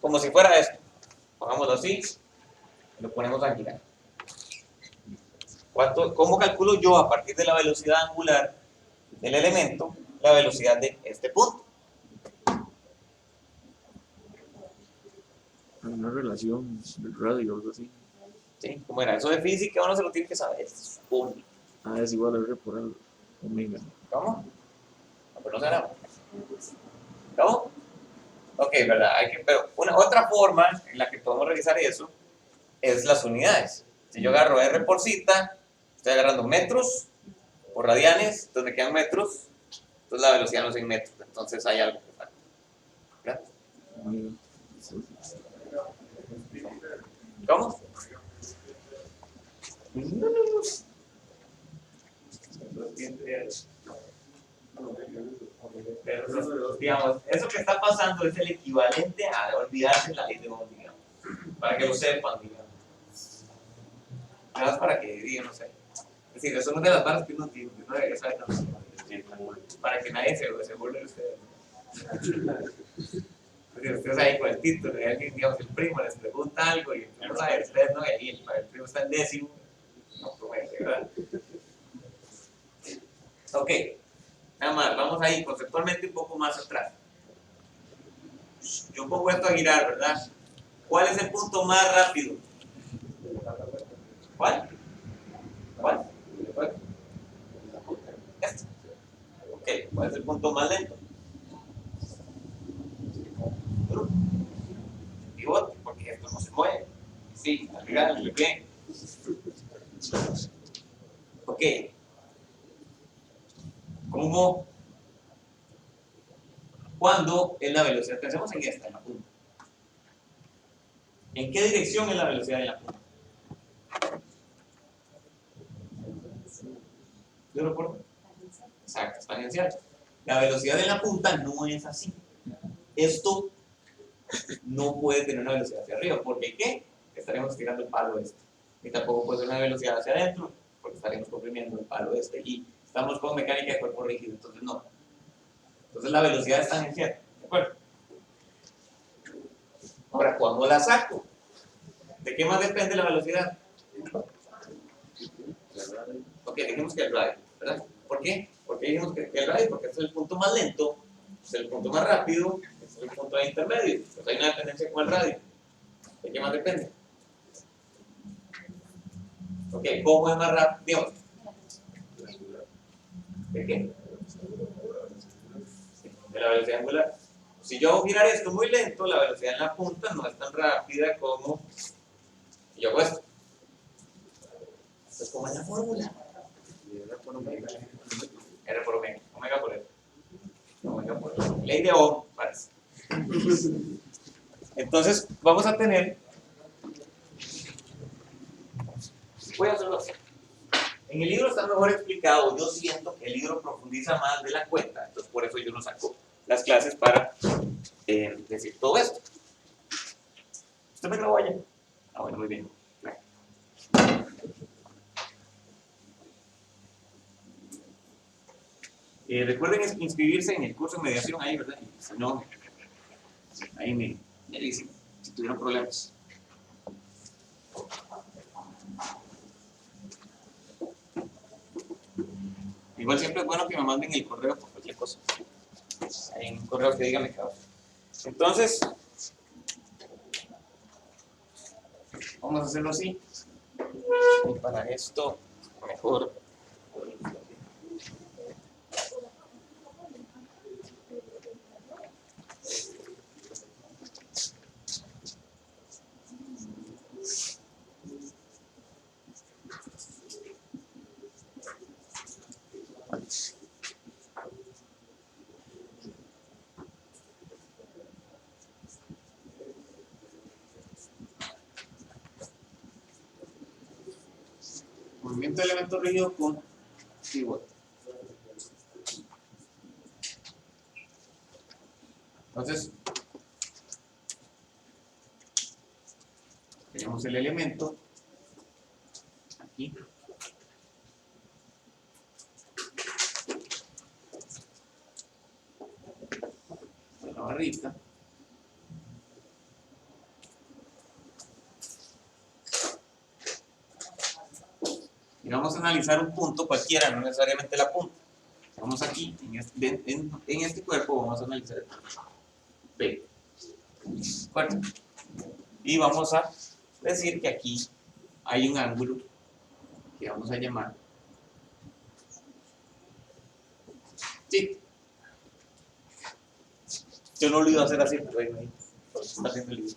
Como si fuera esto. Pongámoslo así, y lo ponemos a girar. ¿Cómo calculo yo a partir de la velocidad angular del elemento la velocidad de este punto?
Una relación del radio o algo así.
¿Sí? ¿Cómo era? Eso de física uno se lo tiene que saber. Es obvio.
Es igual a R por el omega.
¿Cómo? No, pero no será. ¿Cómo? Ok, ¿verdad? Pero otra forma en la que podemos realizar eso es las unidades. Si yo agarro R por zeta, estoy agarrando metros por radianes, entonces me quedan metros, entonces la velocidad no es en metros, entonces hay algo que falta. ¿Verdad?
Omega.
¿Cómo? Pero, digamos, eso que está pasando es el equivalente a olvidarse la ley de Ohm, digamos, para que lo sepan, digamos. Nada más para que digan, no sé. Es decir, eso no es de las barras que uno tiene, no debería saber nada. Para que nadie se burle de ustedes. Si ustedes ahí con el título y alguien, digamos, el primo les pregunta algo y ustedes no, y ahí el primo está en décimo, no promete, ¿verdad? Ok, nada más, vamos ahí conceptualmente un poco más atrás. Yo pongo esto a girar, ¿verdad? ¿Cuál es el punto más rápido? ¿Cuál? ¿Cuál? Este. Ok, ¿cuál es el punto más lento? Pivote, porque esto no se mueve. Sí, al final, muy bien. Ok. ¿Cómo? ¿Cuándo es la velocidad? Pensemos en esta, en la punta. ¿En qué dirección es la velocidad en la punta? ¿Yo lo recuerdo? Exacto, exponencial. La velocidad en la punta no es así. Esto no puede tener una velocidad hacia arriba. ¿Por qué? Estaremos tirando el palo este. Y tampoco puede tener una velocidad hacia adentro, porque estaremos comprimiendo el palo este. Y estamos con mecánica de cuerpo rígido, entonces no. Entonces la velocidad es tangencial. ¿De acuerdo? Ahora, ¿cuándo la saco? ¿De qué más depende la velocidad? Ok, dijimos que el radio, ¿verdad? ¿Por qué? Porque dijimos que el radio, porque este es el punto más lento, es el punto más rápido, es el punto de intermedio. Pues hay una dependencia con el radio. ¿De qué más depende? Ok, ¿cómo es más rápido? ¿De qué? De la velocidad angular. Si yo hago girar esto muy lento, la velocidad en la punta no es tan rápida como si yo hago esto. Entonces, ¿cómo es la fórmula? R por omega. Omega por R. Omega por R. Ley de Ohm, parece. Entonces, vamos a tener. Voy a hacerlo así. En el libro está mejor explicado. Yo siento que el libro profundiza más de la cuenta. Entonces, por eso yo no saco las clases para decir todo esto. ¿Usted me grabó allá? Ah, bueno, muy bien. Recuerden inscribirse en el curso de mediación ahí, ¿verdad? Y si no, ahí me dicen si tuvieron problemas. Igual siempre es bueno que me manden el correo por cualquier cosa. Hay un correo que diga me cago. Entonces, vamos a hacerlo así. Y para esto, mejor. Movimiento de elemento rígido con pivote. Entonces, tenemos el elemento aquí. La barrita. Y vamos a analizar un punto cualquiera, no necesariamente la punta. Vamos aquí, en este cuerpo vamos a analizar el punto P. ¿Cuarto? Y vamos a decir que aquí hay un ángulo que vamos a llamar sí. Yo no lo iba a hacer así, pero ahí está haciendo el libro.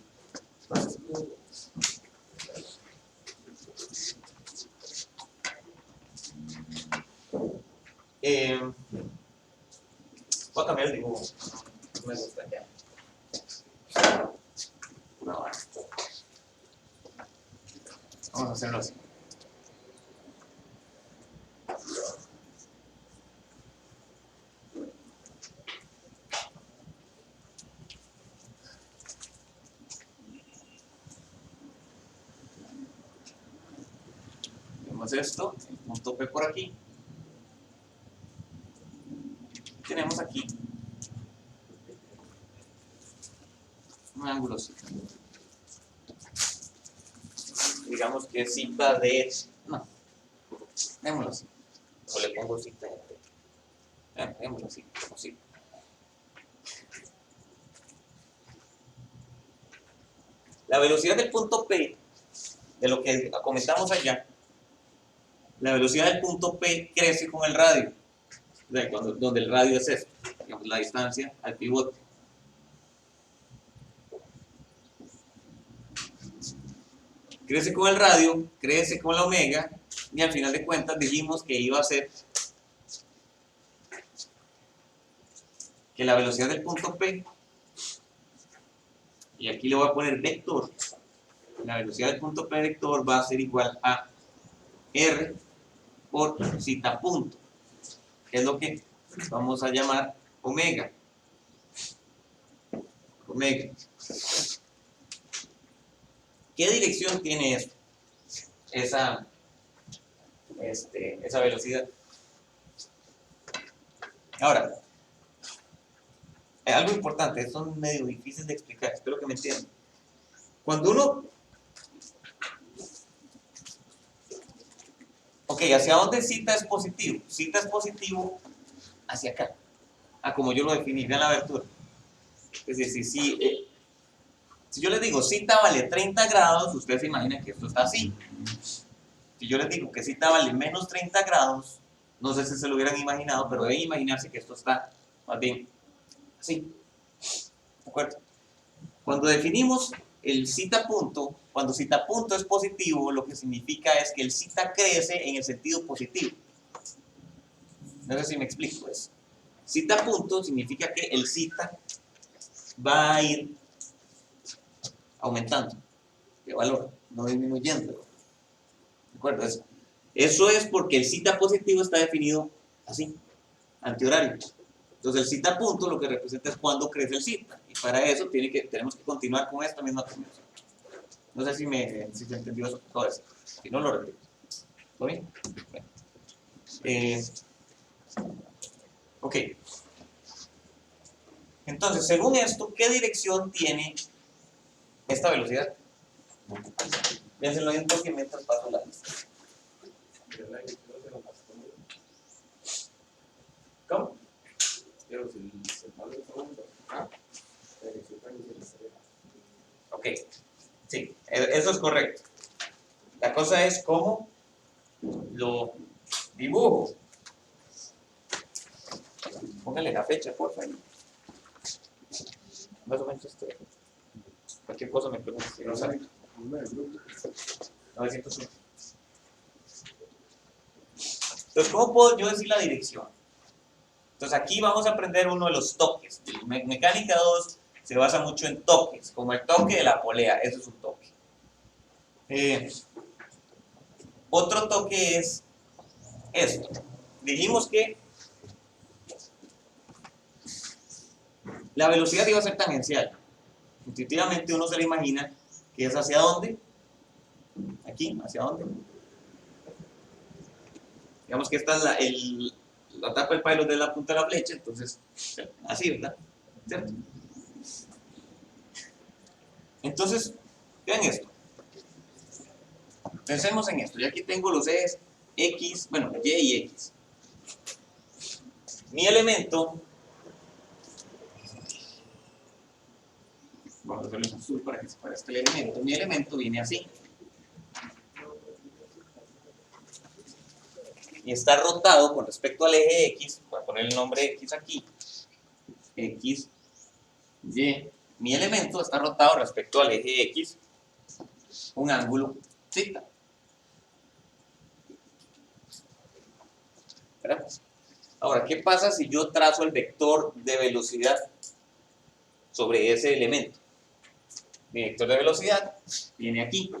Voy a cambiar el dibujo. No me gusta ya. No, vamos a hacerlo así. Vemos esto, el punto P por aquí. Tenemos aquí un ángulo cita. Digamos que es cita de... No, démoslo así. O le pongo cita de... démoslo así, como cita. La velocidad del punto P, de lo que comentamos allá, la velocidad del punto P crece con el radio, donde el radio es esto, digamos, la distancia al pivote. Crece con el radio, crece con la omega, y al final de cuentas dijimos que iba a ser que la velocidad del punto P, y aquí le voy a poner vector, la velocidad del punto P vector va a ser igual a R por zeta punto, que es lo que vamos a llamar omega. Omega. ¿Qué dirección tiene esto? Esa velocidad. Ahora, algo importante, son medio difíciles de explicar, espero que me entiendan. Cuando uno... Ok, ¿hacia dónde zeta es positivo? Zeta es positivo hacia acá. Como yo lo definí, vean la abertura. Es decir, si yo les digo zeta vale 30 grados, ustedes se imaginan que esto está así. Si yo les digo que zeta vale menos 30 grados, no sé si se lo hubieran imaginado, pero deben imaginarse que esto está más bien así. ¿De acuerdo? Cuando definimos el zeta punto, cuando zeta punto es positivo, lo que significa es que el zeta crece en el sentido positivo. No sé si me explico eso. Zeta punto significa que el zeta va a ir aumentando de valor, no disminuyendo. ¿De acuerdo? Eso es porque el zeta positivo está definido así, antihorario. Entonces el zeta punto lo que representa es cuando crece el zeta. Y para eso tenemos que continuar con esta misma combinación. No sé si se entendió eso, todo eso. Si no, lo repito. ¿Todo bien? Bueno. Ok. Entonces, según esto, ¿qué dirección tiene esta velocidad? Piénsenlo en un toque mientras paso la lista. ¿Cómo? Ok, sí, eso es correcto. La cosa es cómo lo dibujo. Póngale la fecha, por favor. Más o menos esto. Cualquier cosa me pregunta. Si no sabe. 901. Entonces, ¿cómo puedo yo decir la dirección? Entonces, aquí vamos a aprender uno de los toques. Mecánica 2 se basa mucho en toques, como el toque de la polea. Eso es un toque. Otro toque es esto. Dijimos que la velocidad iba a ser tangencial. Intuitivamente uno se le imagina que es hacia dónde. Aquí, ¿hacia dónde? Digamos que esta es la tapa del pilot de la punta de la flecha, entonces, así, ¿verdad? ¿Cierto? Entonces, vean esto. Pensemos en esto. Y aquí tengo los ejes X, bueno, Y y X. Mi elemento, vamos a hacerlo en azul para que se parezca el elemento. Mi elemento viene así. Y está rotado con respecto al eje X, voy a poner el nombre X aquí, X, Y, mi elemento está rotado respecto al eje X, un ángulo zeta. ¿Verdad? Ahora, ¿qué pasa si yo trazo el vector de velocidad sobre ese elemento? Mi vector de velocidad viene aquí.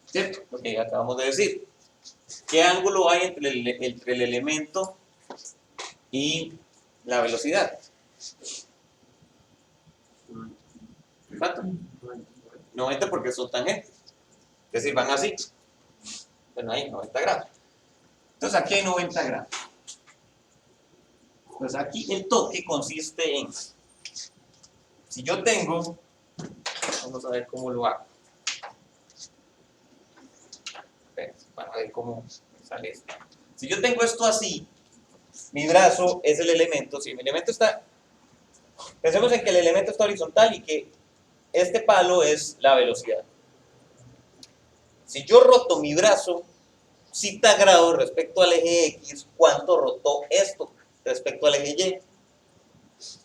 ¿Cierto? Lo que acabamos de decir. ¿Qué ángulo hay entre el elemento y la velocidad? ¿Cuánto? 90 porque son tangentes. Es decir, van así. Bueno, ahí 90 grados. Entonces aquí hay 90 grados. Pues aquí el toque consiste en si yo tengo, vamos a ver cómo lo hago. Para ver cómo sale esto. Si yo tengo esto así, mi brazo es el elemento, si mi elemento está, pensemos en que el elemento está horizontal y que este palo es la velocidad. Si yo roto mi brazo cita grados respecto al eje X, ¿cuánto rotó esto respecto al eje Y?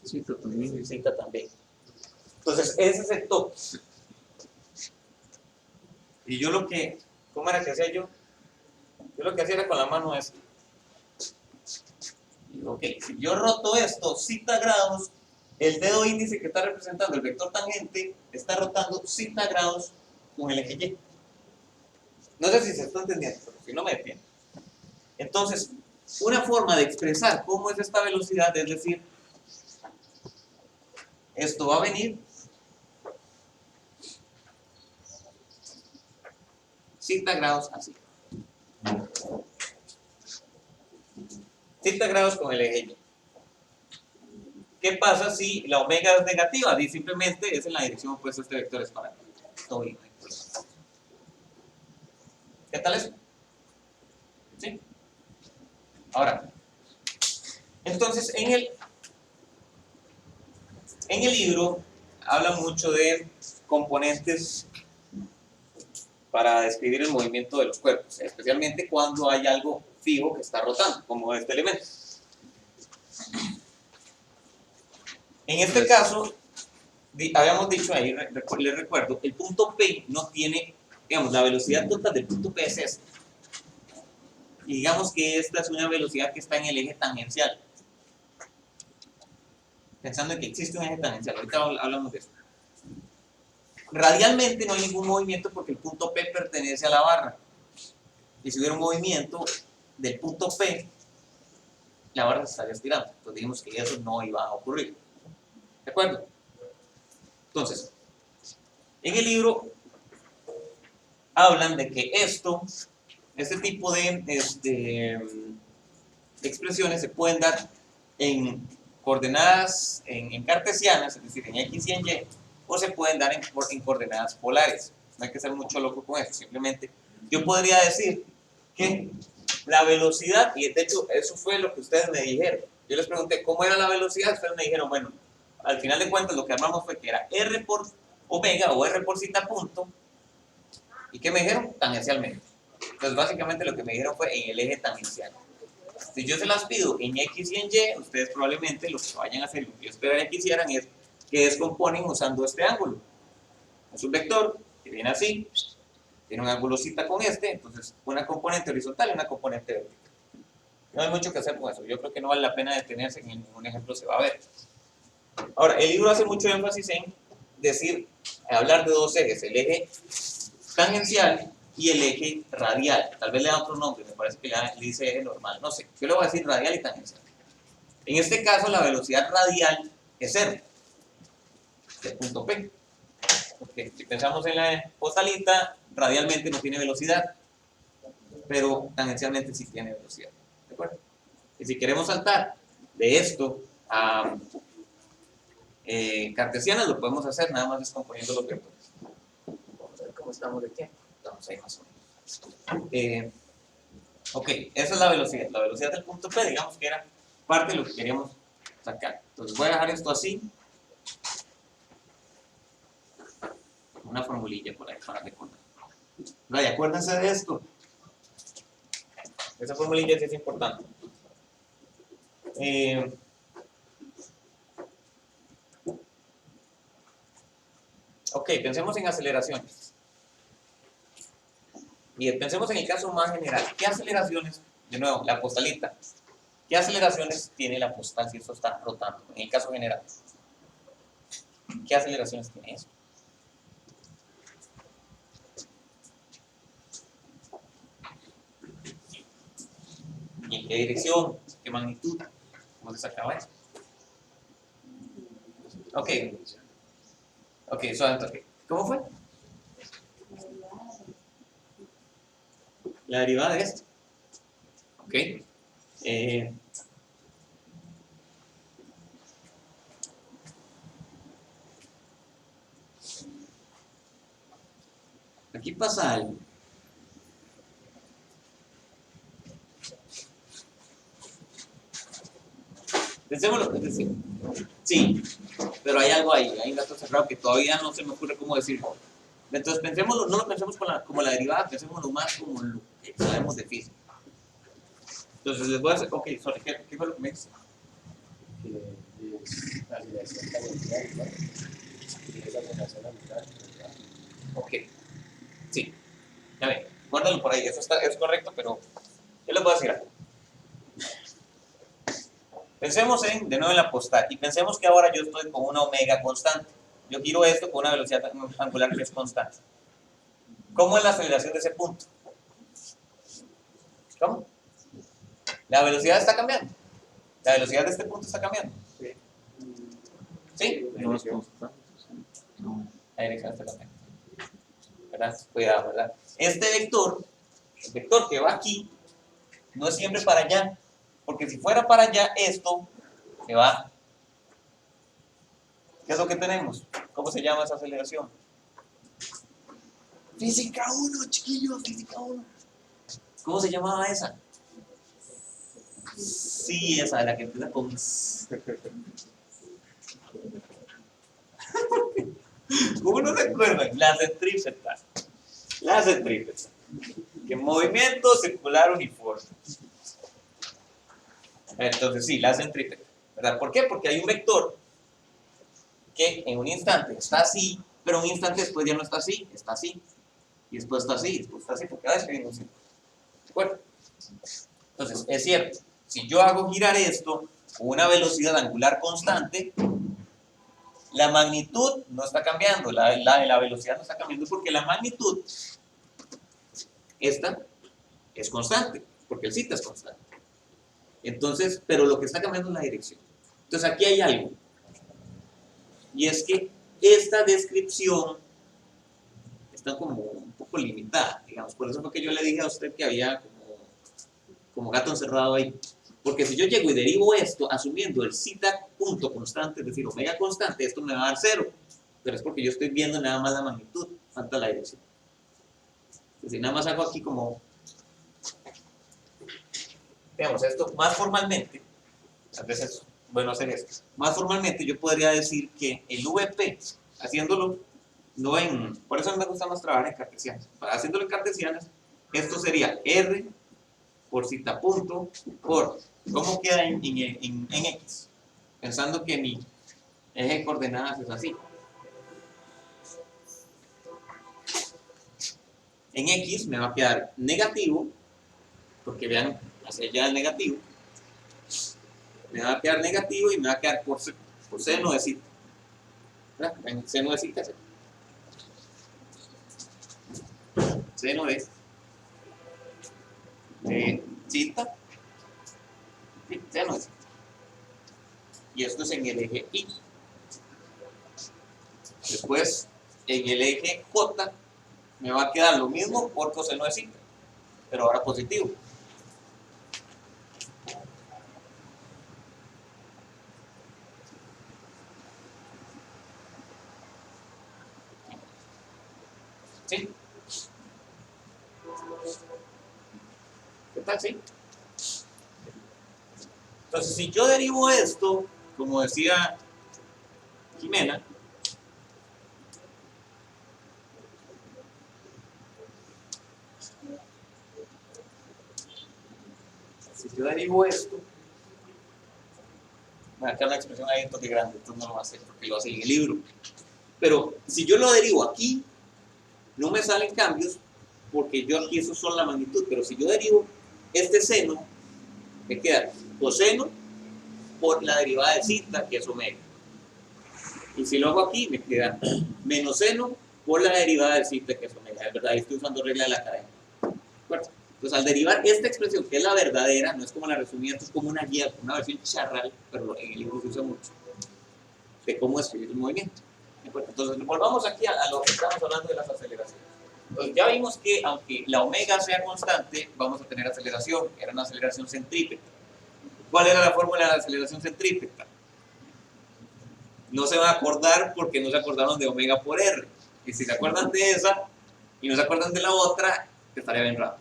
Cita también.
Cita también. Entonces, ese es el toque. Y yo lo que, ¿cómo era que hacía yo? Yo lo que hacía era con la mano esto. Ok, si yo roto esto, cita grados, el dedo índice que está representando el vector tangente está rotando cita grados con el eje Y. No sé si se está entendiendo, pero si no me entiendo. Entonces, una forma de expresar cómo es esta velocidad es decir, esto va a venir cita grados así. Cita grados con el eje Y. ¿Qué pasa si la omega es negativa? Y simplemente es en la dirección opuesta a este vector escalar. Todo bien. ¿Qué tal eso? ¿Sí? Ahora, entonces en el libro habla mucho de componentes para describir el movimiento de los cuerpos, especialmente cuando hay algo fijo que está rotando, como este elemento. En este caso, habíamos dicho ahí, les recuerdo, el punto P no tiene, digamos, la velocidad total del punto P es esta. Y digamos que esta es una velocidad que está en el eje tangencial. Pensando en que existe un eje tangencial, ahorita hablamos de esto. Radialmente no hay ningún movimiento porque el punto P pertenece a la barra. Y si hubiera un movimiento del punto P, la barra se estaría estirando. Entonces dijimos que eso no iba a ocurrir. ¿De acuerdo? Entonces, en el libro hablan de que este tipo de expresiones se pueden dar en coordenadas en cartesianas, es decir, en X y en Y, o se pueden dar en coordenadas polares. No hay que ser mucho loco con eso, simplemente yo podría decir que la velocidad, y de hecho eso fue lo que ustedes me dijeron, yo les pregunté cómo era la velocidad, ustedes me dijeron, bueno, al final de cuentas lo que armamos fue que era R por omega o R por cita punto, ¿y qué me dijeron? Tangencialmente. Entonces básicamente lo que me dijeron fue en el eje tangencial. Si yo se las pido en X y en Y, ustedes probablemente lo que vayan a hacer, lo que yo esperaría que hicieran es que descomponen usando este ángulo. Es un vector que viene así, tiene un ángulo cita con este, entonces una componente horizontal y una componente vertical. No hay mucho que hacer con eso, yo creo que no vale la pena detenerse, en ningún ejemplo se va a ver. Ahora, el libro hace mucho énfasis en hablar de dos ejes, el eje tangencial y el eje radial. Tal vez le da otro nombre, me parece que le dice eje normal, no sé, yo le voy a decir radial y tangencial. En este caso la velocidad radial es R, del punto P. Porque si pensamos en la postalita, radialmente no tiene velocidad, pero tangencialmente sí tiene velocidad. ¿De acuerdo? Y si queremos saltar de esto a cartesianas, lo podemos hacer nada más descomponiendo los vectores. Vamos a ver cómo estamos de tiempo. Estamos ahí más o menos. Ok, esa es la velocidad. La velocidad del punto P, digamos que era parte de lo que queríamos sacar. Entonces voy a dejar esto así. Una formulilla por ahí para recordar. Vaya, acuérdense de esto. Esa formulilla sí es importante. Ok, pensemos en aceleraciones. Y pensemos en el caso más general. ¿Qué aceleraciones? De nuevo, la postalita. ¿Qué aceleraciones tiene la postal si esto está rotando? En el caso general. ¿Qué aceleraciones tiene eso? ¿Y en qué dirección? ¿Qué magnitud? ¿Cómo se sacaba eso? Ok. Ok, suave. ¿Cómo fue? La derivada de esto. Ok. aquí pasa algo. Pensémoslo, es decir, sí, pero hay algo ahí, hay un gato cerrado que todavía no se me ocurre cómo decirlo. Entonces pensémoslo, no lo pensemos como la derivada, pensémoslo más como lo que sabemos de física. Entonces les voy a hacer, ok, sorry, ¿qué fue lo que me dice?
Que es la aceleración planetaria, ¿no? Y esa aceleración angular, ¿verdad?
Ok, sí, ya ven, guárdalo por ahí, eso es correcto, pero yo les voy a decir algo. Pensemos de nuevo en la postal y pensemos que ahora yo estoy con una omega constante. Yo giro esto con una velocidad angular que es constante. ¿Cómo es la aceleración de ese punto? ¿Cómo? La velocidad está cambiando. La velocidad de este punto está cambiando. ¿Sí?
No es constante. No.
La dirección está cambiando. ¿Verdad? Cuidado, ¿verdad? Este vector, el vector que va aquí, no es siempre para allá. Porque si fuera para allá, esto se va. ¿Qué es lo que tenemos? ¿Cómo se llama esa aceleración? Física 1, chiquillos, física 1. ¿Cómo se llamaba esa? Sí, esa, la que empieza con... ¿Cómo no recuerdan? La centrípeta. La centrípeta. Que movimiento circular uniforme. Entonces sí, la centrípeta. ¿Verdad? ¿Por qué? Porque hay un vector que en un instante está así, pero un instante después ya no está así, y después está así, y después está así, porque va escribiendo así. ¿De acuerdo? Entonces, es cierto, si yo hago girar esto con una velocidad angular constante, la magnitud no está cambiando, la velocidad no está cambiando, porque la magnitud, esta, es constante, porque el zeta es constante. Entonces, pero lo que está cambiando es la dirección. Entonces, aquí hay algo. Y es que esta descripción está como un poco limitada, digamos. Por eso fue que yo le dije a usted que había como gato encerrado ahí. Porque si yo llego y derivo esto asumiendo el zeta punto constante, es decir, omega constante, esto me va a dar 0. Pero es porque yo estoy viendo nada más la magnitud, falta la dirección. Es decir, nada más hago aquí como... Digamos, esto más formalmente, a veces bueno hacer esto. Más formalmente yo podría decir que el VP, haciéndolo no en, por eso me gusta más trabajar en cartesianas. Haciéndolo en cartesianas, esto sería R por zeta punto por, ¿cómo queda en X? Pensando que mi eje de coordenadas es así. En X me va a quedar negativo, porque vean, hacia allá es negativo. Me va a quedar negativo y me va a quedar por seno de zeta. ¿Verdad? En seno de zeta. Seno de zeta. Sí, seno de zeta. Y esto es en el eje Y. Después, en el eje J, me va a quedar lo mismo por coseno de zeta, pero ahora positivo. ¿Sí? ¿Qué tal? ¿Sí? Entonces, si yo derivo esto, como decía Jimena, si yo derivo esto, me va a quedar una expresión ahí en toque grande, entonces no lo va a hacer porque lo hace en el libro. Pero si yo lo derivo aquí, no me salen cambios porque yo aquí eso son la magnitud, pero si yo derivo este seno, me queda coseno por la derivada de zeta, que es omega. Y si lo hago aquí, me queda menos seno por la derivada de zeta, que es omega. Es verdad, ahí estoy usando regla de la cadena. ¿De acuerdo? Entonces, al derivar esta expresión, que es la verdadera, no es como la resumida, esto es como una guía, una versión charral, pero en el libro se usa mucho, de cómo escribir el movimiento. Entonces, volvamos aquí a lo que estamos hablando de las aceleraciones. Entonces, ya vimos que aunque la omega sea constante, vamos a tener aceleración. Era una aceleración centrípeta. ¿Cuál era la fórmula de la aceleración centrípeta? No se van a acordar porque no se acordaron de omega por R. Y si se acuerdan de esa, y no se acuerdan de la otra, estaría bien raro.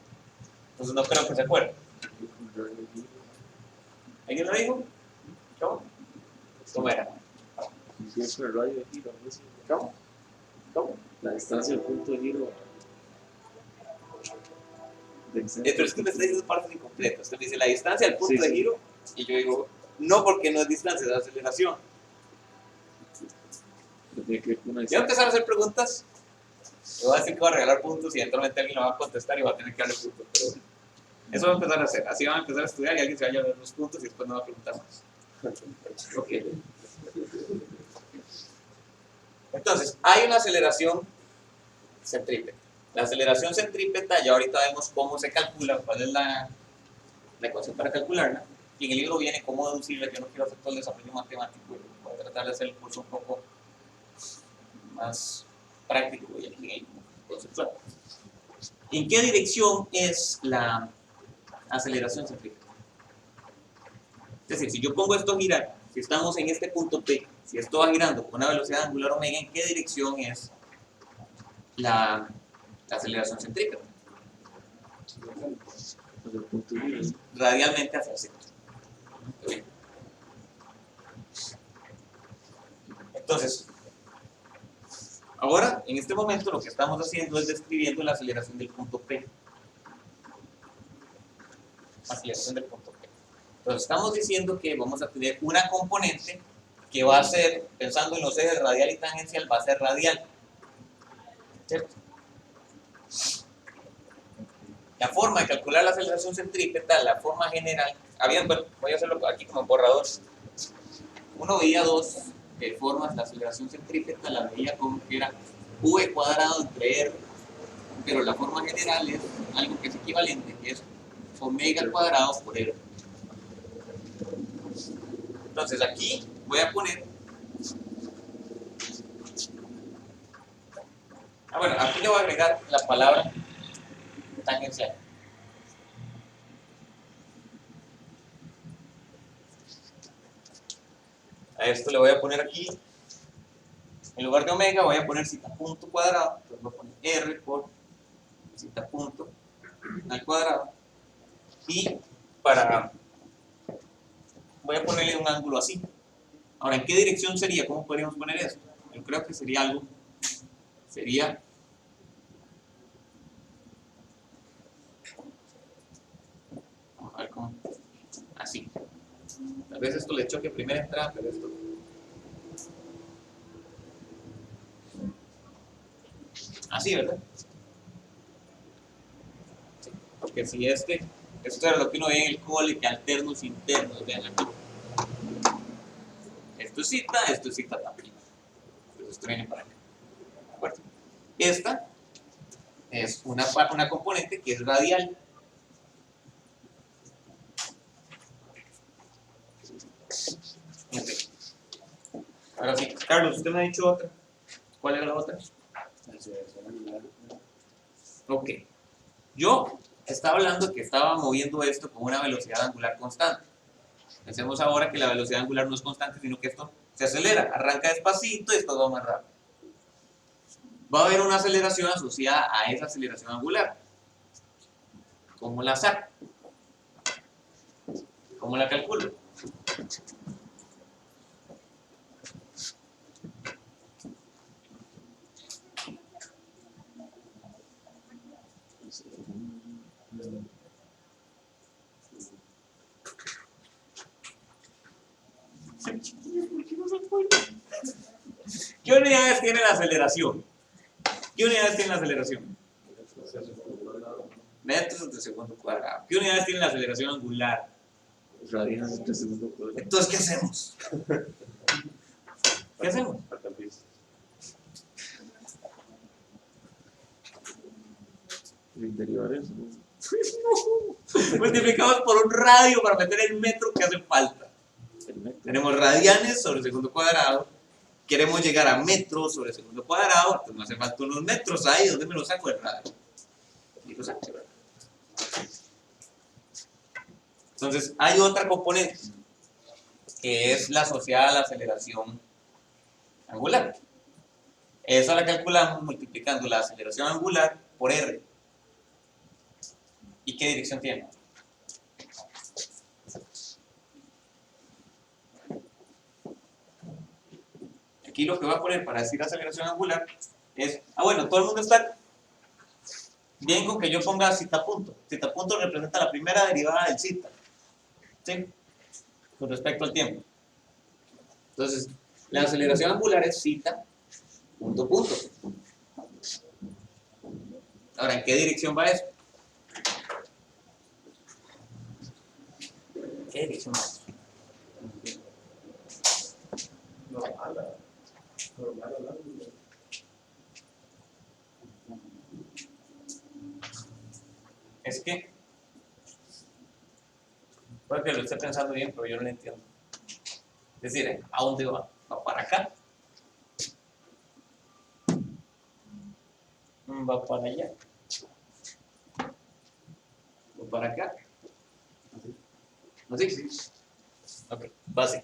Entonces no creo que se acuerden. ¿Alguien lo dijo? ¿Cómo? ¿Cómo era?
Siempre el radio de giro, ¿no? Sí.
¿Cómo? ¿Cómo?
La distancia del punto de giro. Del centro.
Pero es que me está diciendo partes incompletas. Usted me dice la distancia al punto
Sí,
de
sí.
giro, y yo digo, no, porque no es distancia, es aceleración.
Pero tiene que ver con una
¿Ya
distancia.
empezar a hacer preguntas? Le voy a decir que voy a regalar puntos y eventualmente alguien lo va a contestar y va a tener que darle puntos. Pero bueno, eso va a empezar a hacer. Así van a empezar a estudiar y alguien se va a llevar los puntos y después no va a preguntar más. Ok. Entonces, hay una aceleración centrípeta. La aceleración centrípeta, ya ahorita vemos cómo se calcula, cuál es la ecuación para calcularla. Y en el libro viene cómo deducirla. Yo no quiero hacer todo el desarrollo matemático, voy a tratar de hacer el curso un poco más práctico y conceptual. ¿En qué dirección es la aceleración centrípeta? Es decir, si yo pongo esto a girar, si estamos en este punto P, si esto va girando con una velocidad angular omega, ¿en qué dirección es la aceleración centrípeta?
Desde el punto de giro.
Radialmente hacia el centro. Entonces, ahora, en este momento, lo que estamos haciendo es describiendo la aceleración del punto P. Aceleración del punto P. Entonces, estamos diciendo que vamos a tener una componente que va a ser, pensando en los ejes radial y tangencial, va a ser radial. ¿Cierto? La forma de calcular la aceleración centrípeta, la forma general, bueno, voy a hacerlo aquí como borrador. Uno veía dos formas, la aceleración centrípeta la veía como que era v cuadrado entre r, pero la forma general es algo que es equivalente, que es omega al cuadrado por r. Entonces aquí voy a poner, bueno, aquí le voy a agregar la palabra tangencial. A esto le voy a poner aquí, en lugar de omega voy a poner zeta punto cuadrado, entonces voy a poner r por zeta punto al cuadrado, y voy a ponerle un ángulo así. Ahora, ¿en qué dirección sería? ¿Cómo podríamos poner esto? Yo creo que sería vamos a ver cómo, así. Tal vez esto le choque primera entrada, pero esto. Así, ¿verdad? Sí, porque si esto era lo que uno veía en el cole, que alternos internos, vean aquí. Esto es cita también. Entonces esto viene para acá. ¿De acuerdo? Esta es una componente que es radial. Ahora sí, Carlos, usted me ha dicho otra. ¿Cuál era la otra? Ok. Yo estaba hablando que estaba moviendo esto con una velocidad angular constante. Pensemos ahora que la velocidad angular no es constante, sino que esto se acelera, arranca despacito y esto va más rápido. Va a haber una aceleración asociada a esa aceleración angular. ¿Cómo la saco? ¿Cómo la calculo? ¿Qué unidades tiene la aceleración? ¿Qué unidades tiene la aceleración? Metros entre segundo cuadrado. ¿Qué unidades tiene la aceleración angular?
Radianes entre segundo cuadrado.
Entonces, ¿qué hacemos? ¿Qué hacemos?
Derivar eso.
Multiplicamos por un radio para meter el metro que hace falta.
El metro.
Tenemos radianes sobre segundo cuadrado. Queremos llegar a metros sobre segundo cuadrado. Entonces me hace falta unos metros ahí. ¿Dónde me lo saco el radio? Y lo saco, ¿verdad? Entonces hay otra componente que es la asociada a la aceleración angular. Esa la calculamos multiplicando la aceleración angular por por R. ¿Y qué dirección tiene? Aquí lo que voy a poner para decir aceleración angular es, bueno, todo el mundo está bien con que yo ponga zeta punto. Zeta punto representa la primera derivada del zeta, ¿sí? Con respecto al tiempo. Entonces, la aceleración angular es zeta punto punto. Ahora, ¿en qué dirección va eso? ¿Qué dirección va eso?
Normal, normal.
Es que, puede que lo esté pensando bien, pero yo no lo entiendo. Es decir, ¿a dónde va? ¿Va para acá? ¿Va para allá? ¿Va para acá? ¿Así? Ok, va así.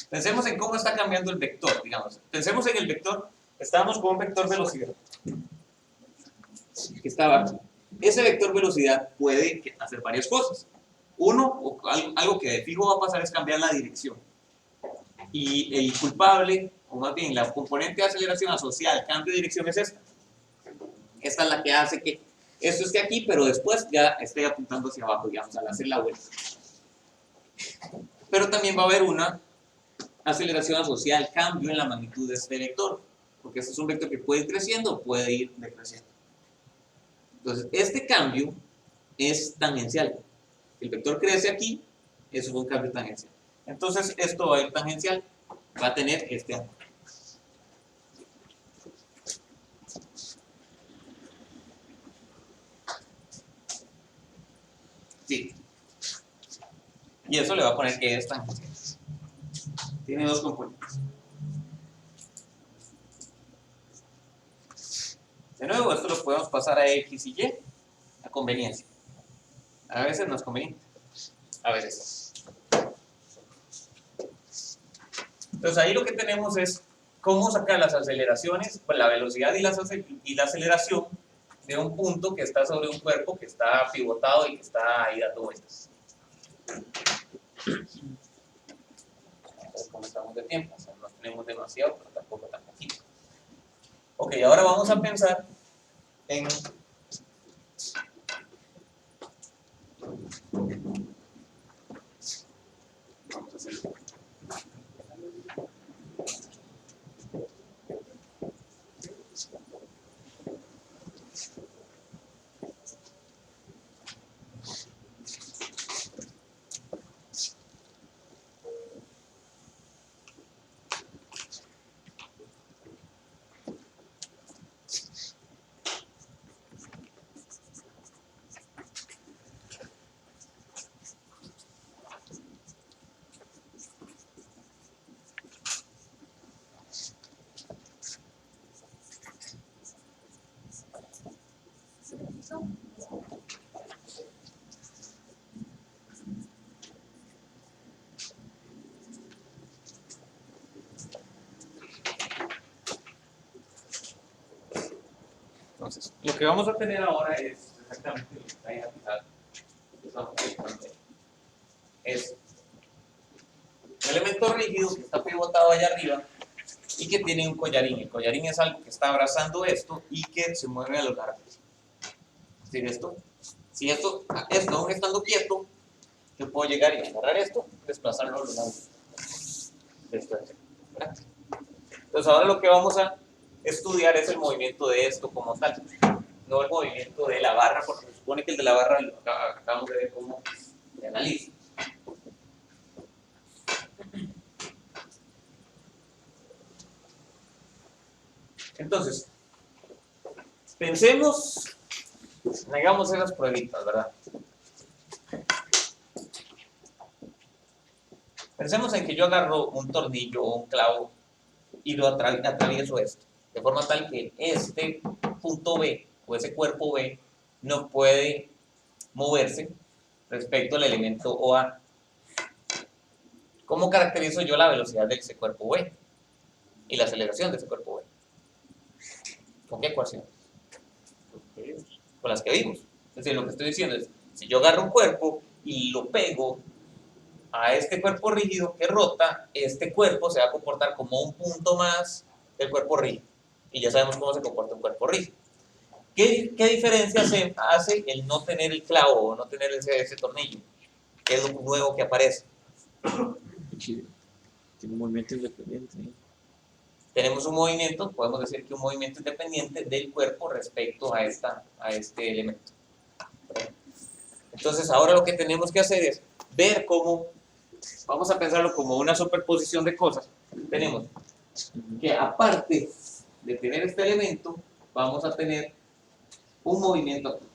Pensemos en cómo está cambiando el vector, digamos. Pensemos en el vector, estábamos con un vector velocidad. Que estaba aquí. Ese vector velocidad puede hacer varias cosas. Uno, o algo que de fijo va a pasar es cambiar la dirección. Y el culpable, o más bien la componente de aceleración asociada al cambio de dirección es esta. Esta es la que hace que esto esté aquí, pero después ya esté apuntando hacia abajo, digamos, al hacer la vuelta. Pero también va a haber una aceleración asociada al cambio en la magnitud de este vector, porque este es un vector que puede ir creciendo o puede ir decreciendo. Entonces, este cambio es tangencial. El vector crece aquí, eso es un cambio tangencial. Entonces, esto va a ir tangencial, va a tener este ángulo. Sí. Y eso le va a poner que es tangencial. Tiene dos componentes. De nuevo, esto lo podemos pasar a X y Y a conveniencia. A veces no es conveniente, a veces. Entonces ahí lo que tenemos es cómo sacar las aceleraciones, pues la velocidad y la aceleración de un punto que está sobre un cuerpo que está pivotado y que está ahí dando vueltas. Entonces, ¿cómo estamos de tiempo? O sea, no tenemos demasiado, pero tampoco tan poquito. Ok, ahora vamos a pensar en vamos a hacer Entonces, lo que vamos a tener ahora es exactamente lo que está ahí aplicado. Es un elemento rígido que está pivotado allá arriba y que tiene un collarín. El collarín es algo que está abrazando esto y que se mueve a lo largo. Es decir, si esto aún estando quieto, yo puedo llegar y agarrar esto, desplazarlo a lo largo de esto. Entonces ahora lo que vamos a estudiar es el movimiento de esto como tal, no el movimiento de la barra, porque se supone que el de la barra lo acabamos de ver cómo se analiza. Entonces, pensemos, hagamos esas pruebitas, ¿verdad? Pensemos en que yo agarro un tornillo o un clavo y lo atravieso esto, de forma tal que este punto B o ese cuerpo B no puede moverse respecto al elemento OA. ¿Cómo caracterizo yo la velocidad de ese cuerpo B y la aceleración de ese cuerpo B? ¿Con qué ecuación? con las que vimos. Es decir, lo que estoy diciendo es, si yo agarro un cuerpo y lo pego a este cuerpo rígido que rota, este cuerpo se va a comportar como un punto más del cuerpo rígido. Y ya sabemos cómo se comporta un cuerpo rígido. ¿Qué diferencia hace el no tener el clavo o no tener ese tornillo? ¿Qué es lo nuevo que aparece?
Tiene un movimiento independiente.
Tenemos un movimiento, podemos decir que un movimiento independiente del cuerpo respecto a este elemento. Entonces ahora lo que tenemos que hacer es ver cómo, vamos a pensarlo como una superposición de cosas. Tenemos que aparte de tener este elemento, vamos a tener un movimiento aquí.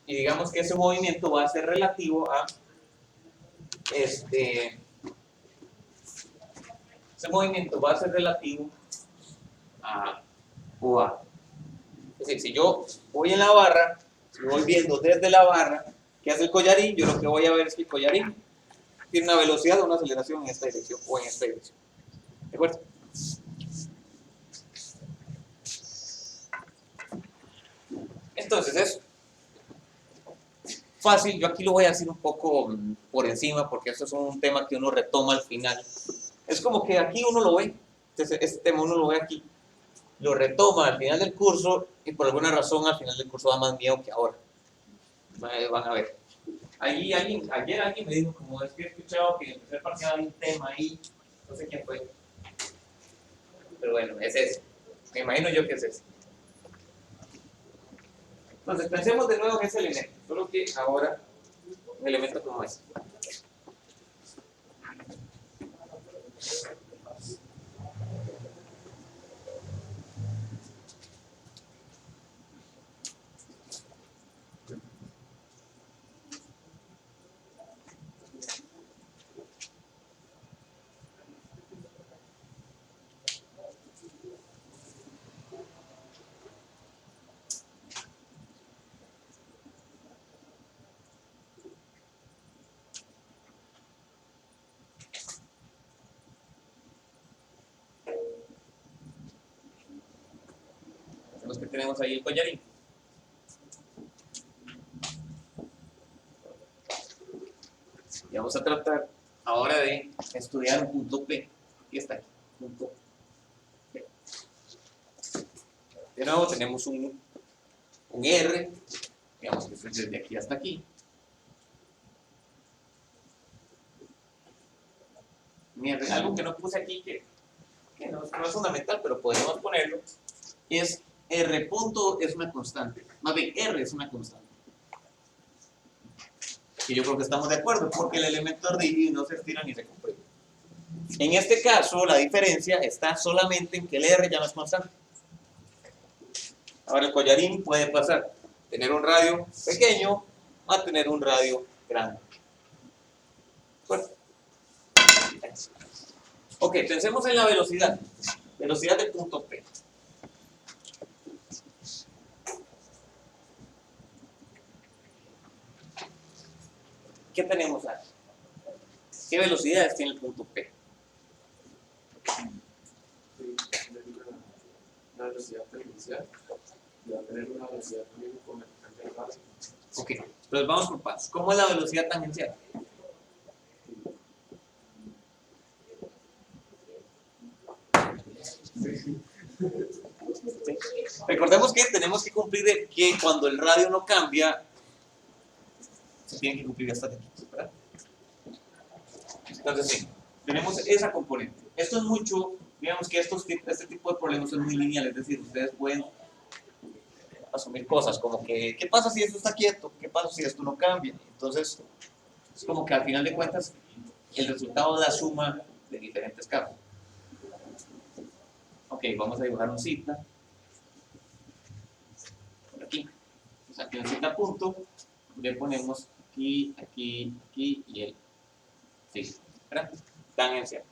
Y digamos que ese movimiento va a ser relativo a ese movimiento va a ser relativo a OA. Es decir, si yo voy en la barra, si voy viendo desde la barra qué hace el collarín, yo lo que voy a ver es que el collarín tiene una velocidad o una aceleración en esta dirección o en esta dirección. ¿De acuerdo? Entonces es fácil, yo aquí lo voy a decir un poco por encima porque esto es un tema que uno retoma al final. Es como que aquí uno lo ve, este tema uno lo ve aquí, lo retoma al final del curso y por alguna razón al final del curso da más miedo que ahora. Van a ver. Ayer alguien me dijo, como es que he escuchado que en el tercer parcial hay un tema ahí, no sé quién fue. Pero bueno, es ese. Me imagino yo que es ese. Entonces pensemos de nuevo en ese elemento, solo que ahora un elemento como este. Los que tenemos ahí el collarín. Y vamos a tratar ahora de estudiar un punto P. Aquí está, aquí, punto P. De nuevo tenemos un R, digamos que es desde aquí hasta aquí. Algo que no puse aquí, que no es fundamental, pero podemos ponerlo, es R punto es una constante, más bien R es una constante. Y yo creo que estamos de acuerdo, porque el elemento es rígido y no se estira ni se comprime. En este caso, la diferencia está solamente en que el R ya no es constante. Ahora el collarín puede pasar, tener un radio pequeño a tener un radio grande. Bueno. Ok, pensemos en la velocidad. Velocidad del punto P. ¿Qué tenemos ahí? ¿Qué velocidades tiene el punto P?
Una velocidad tangencial y va a tener una velocidad también con el radio.
Ok, entonces vamos por pasos. ¿Cómo es la velocidad tangencial? Sí. Recordemos que tenemos que cumplir que cuando el radio no cambia, se tiene que cumplir hasta aquí, ¿verdad? Entonces sí, tenemos esa componente. Esto es mucho, digamos que este tipo de problemas es muy lineal, es decir, ustedes pueden asumir cosas como que, ¿qué pasa si esto está quieto? ¿Qué pasa si esto no cambia? Entonces, es como que al final de cuentas, el resultado es la suma de diferentes casos. Ok, vamos a dibujar un cita. Por aquí. Entonces aquí un cita punto, le ponemos aquí, aquí, aquí y el sí, ¿verdad? Tangencial.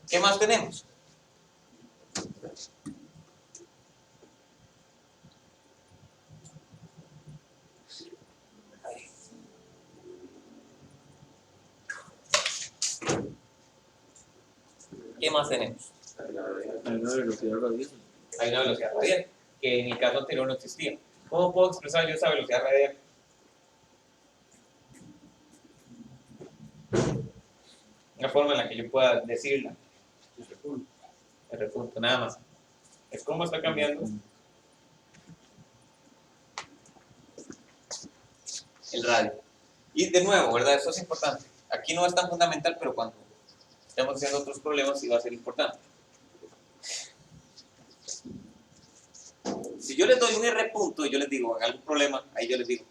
¿Qué más tenemos? ¿Qué más tenemos?
Hay una velocidad radial.
Hay una velocidad radial, que en el caso anterior no existía. ¿Cómo puedo expresar yo esa velocidad radial? Una forma en la que yo pueda decirla. R punto, nada más. Es cómo está cambiando el radio. Y de nuevo, ¿verdad? Eso es importante. Aquí no es tan fundamental, pero cuando estemos haciendo otros problemas sí va a ser importante. Si yo les doy un R punto y yo les digo, en algún problema, ahí yo les digo,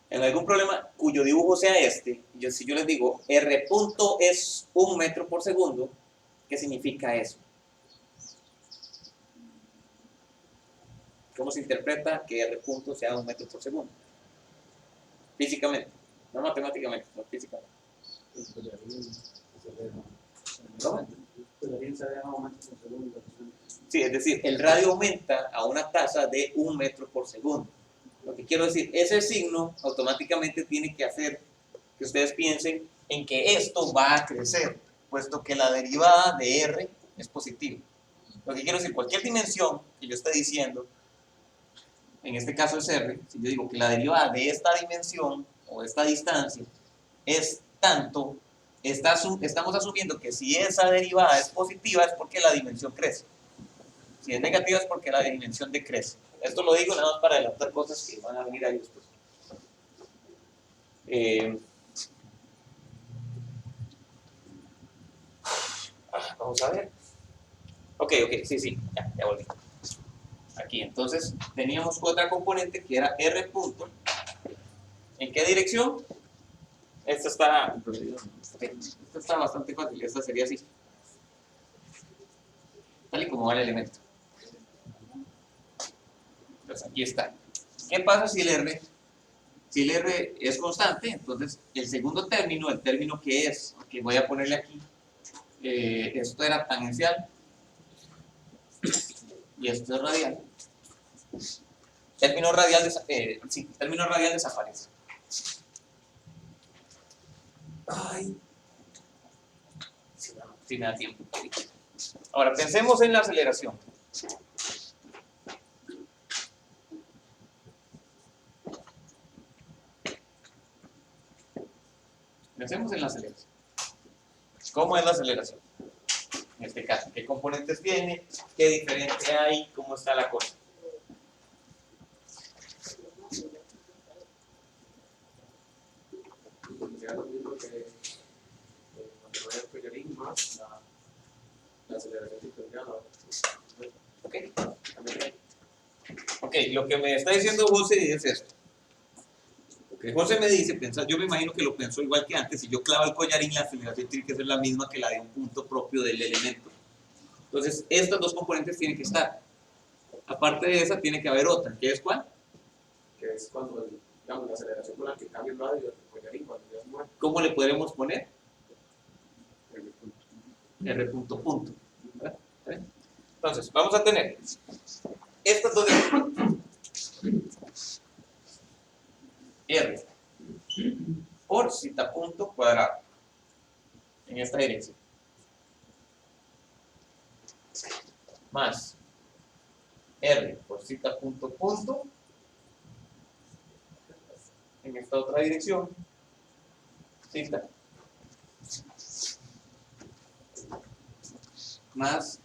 en algún problema cuyo dibujo sea este, si yo les digo, R punto es 1 metro por segundo, ¿qué significa eso? ¿Cómo se interpreta que R punto sea 1 metro por segundo? Físicamente, no matemáticamente, no físicamente. ¿Cómo? Sí, es decir, el radio aumenta a una tasa de 1 metro por segundo. Lo que quiero decir, ese signo automáticamente tiene que hacer que ustedes piensen en que esto va a crecer, puesto que la derivada de R es positiva. Lo que quiero decir, cualquier dimensión que yo esté diciendo, en este caso es R, si yo digo que la derivada de esta dimensión o esta distancia es tanto, estamos asumiendo que si esa derivada es positiva es porque la dimensión crece. Si es negativa es porque la dimensión decrece. Esto lo digo nada más para adelantar cosas que van a venir ahí después. Vamos a ver. Ok, sí, ya volví. Aquí, entonces, teníamos otra componente que era R punto. ¿En qué dirección? Esta está bastante fácil, esta sería así. Tal y como va el elemento. Entonces, aquí está. ¿Qué pasa si el R es constante? Entonces, el segundo término, el término que voy a ponerle aquí, esto era tangencial y esto es radial. Término radial desaparece. Ay, si me da tiempo. Ahora, pensemos en la aceleración. Pensemos en la aceleración. ¿Cómo es la aceleración? En este caso, ¿qué componentes tiene? ¿Qué diferencia hay? ¿Cómo está la cosa?
Sería lo mismo que cuando vaya el collarín más la aceleración diferencial.
Ok, lo que me está diciendo José es esto. Lo que José me dice, yo me imagino que lo pensó igual que antes, si yo clavo el collarín, la aceleración tiene que ser la misma que la de un punto propio del elemento. Entonces, estas dos componentes tienen que estar. Aparte de esa, tiene que haber otra, ¿qué es cuál?
Que es cuando, digamos, la aceleración con la que cambia el radio del collarín cuando ya se mueve.
¿Cómo le podremos poner? R punto punto. ¿Verdad? Entonces, vamos a tener estas dos R por zeta punto cuadrado en esta dirección más R por zeta punto punto en esta otra dirección zeta más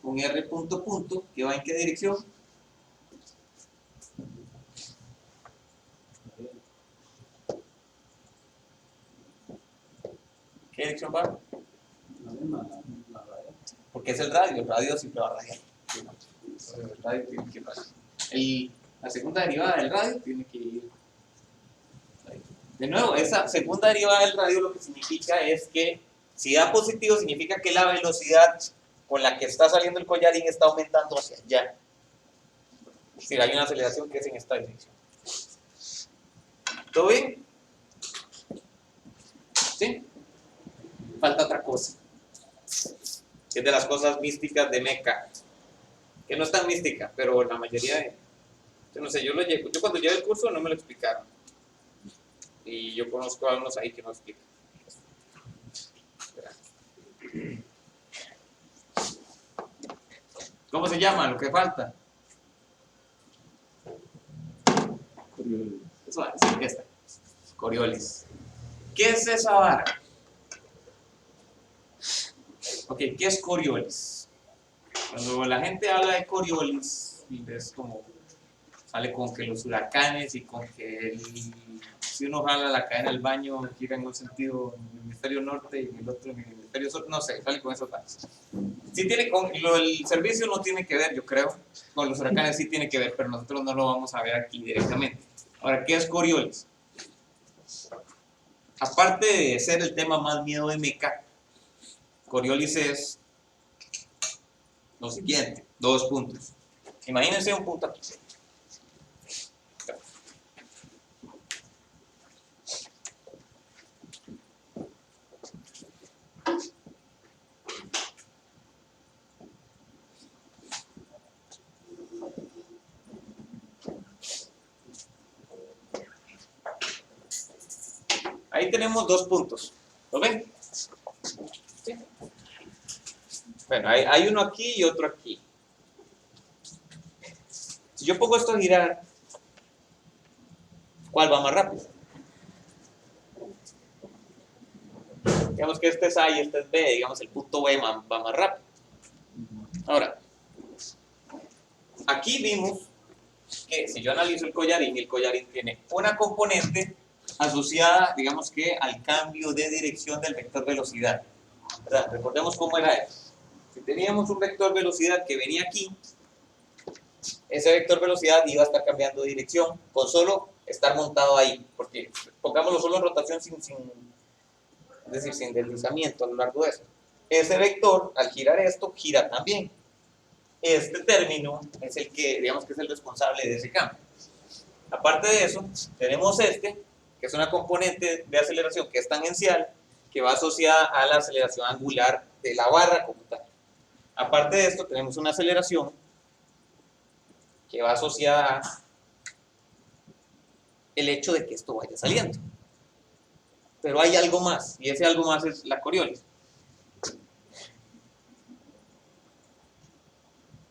un R punto punto que va en qué dirección. ¿Qué dirección va?
La misma, la radio.
Porque es el radio siempre va a radiar. El radio tiene que pasar. La segunda derivada del radio tiene que ir. De nuevo, esa segunda derivada del radio lo que significa es que si da positivo significa que la velocidad con la que está saliendo el collarín está aumentando hacia allá. Es decir, hay una aceleración que es en esta dirección. ¿Todo bien? ¿Sí? Falta otra cosa. Que es de las cosas místicas de Meca. Que no es tan mística, pero la mayoría de... Yo no sé, yo cuando llevé el curso no me lo explicaron. Y yo conozco a unos ahí que no explican. ¿Cómo ¿Cómo se llama? Lo que falta. Eso es, esta. Coriolis. ¿Qué es esa vara? Ok, ¿qué es Coriolis? Cuando la gente habla de Coriolis, es como sale con que los huracanes y con que si uno jala la cadena del baño gira en un sentido en el hemisferio norte y en el otro en el hemisferio sur, no sé, sale con esos datos. Sí tiene el servicio no tiene que ver, yo creo, con los huracanes sí tiene que ver, pero nosotros no lo vamos a ver aquí directamente. Ahora, ¿qué es Coriolis? Aparte de ser el tema más miedo de Meca, Coriolis es lo siguiente, 2 puntos. Imagínense un punto aquí. Ahí tenemos 2 puntos. ¿Lo ven? ¿Sí? Bueno, hay uno aquí y otro aquí. Si yo pongo esto a girar, ¿cuál va más rápido? Digamos que este es A y este es B, digamos el punto B va más rápido. Ahora, aquí vimos que si yo analizo el collarín tiene una componente asociada, digamos que al cambio de dirección del vector velocidad. ¿Verdad? Recordemos cómo era eso. Si teníamos un vector velocidad que venía aquí, ese vector velocidad iba a estar cambiando de dirección con solo estar montado ahí, porque pongámoslo solo en rotación es decir, sin deslizamiento a lo largo de esto. Ese vector, al girar esto, gira también. Este término es el que, digamos que es el responsable de ese cambio. Aparte de eso, tenemos este, que es una componente de aceleración que es tangencial, que va asociada a la aceleración angular de la barra como tal. Aparte de esto, tenemos una aceleración que va asociada a el hecho de que esto vaya saliendo. Pero hay algo más, y ese algo más es la Coriolis.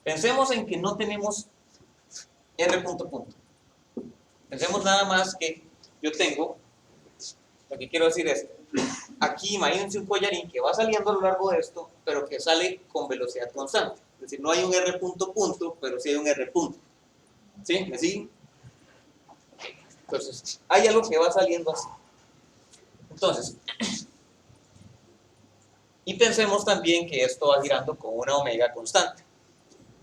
Pensemos en que no tenemos R punto punto. Pensemos nada más que yo tengo, lo que quiero decir es, aquí imagínense un collarín que va saliendo a lo largo de esto, pero que sale con velocidad constante. Es decir, no hay un R punto punto, pero sí hay un R punto. ¿Sí? ¿Me siguen? Entonces, hay algo que va saliendo así. Entonces, y pensemos también que esto va girando con una omega constante.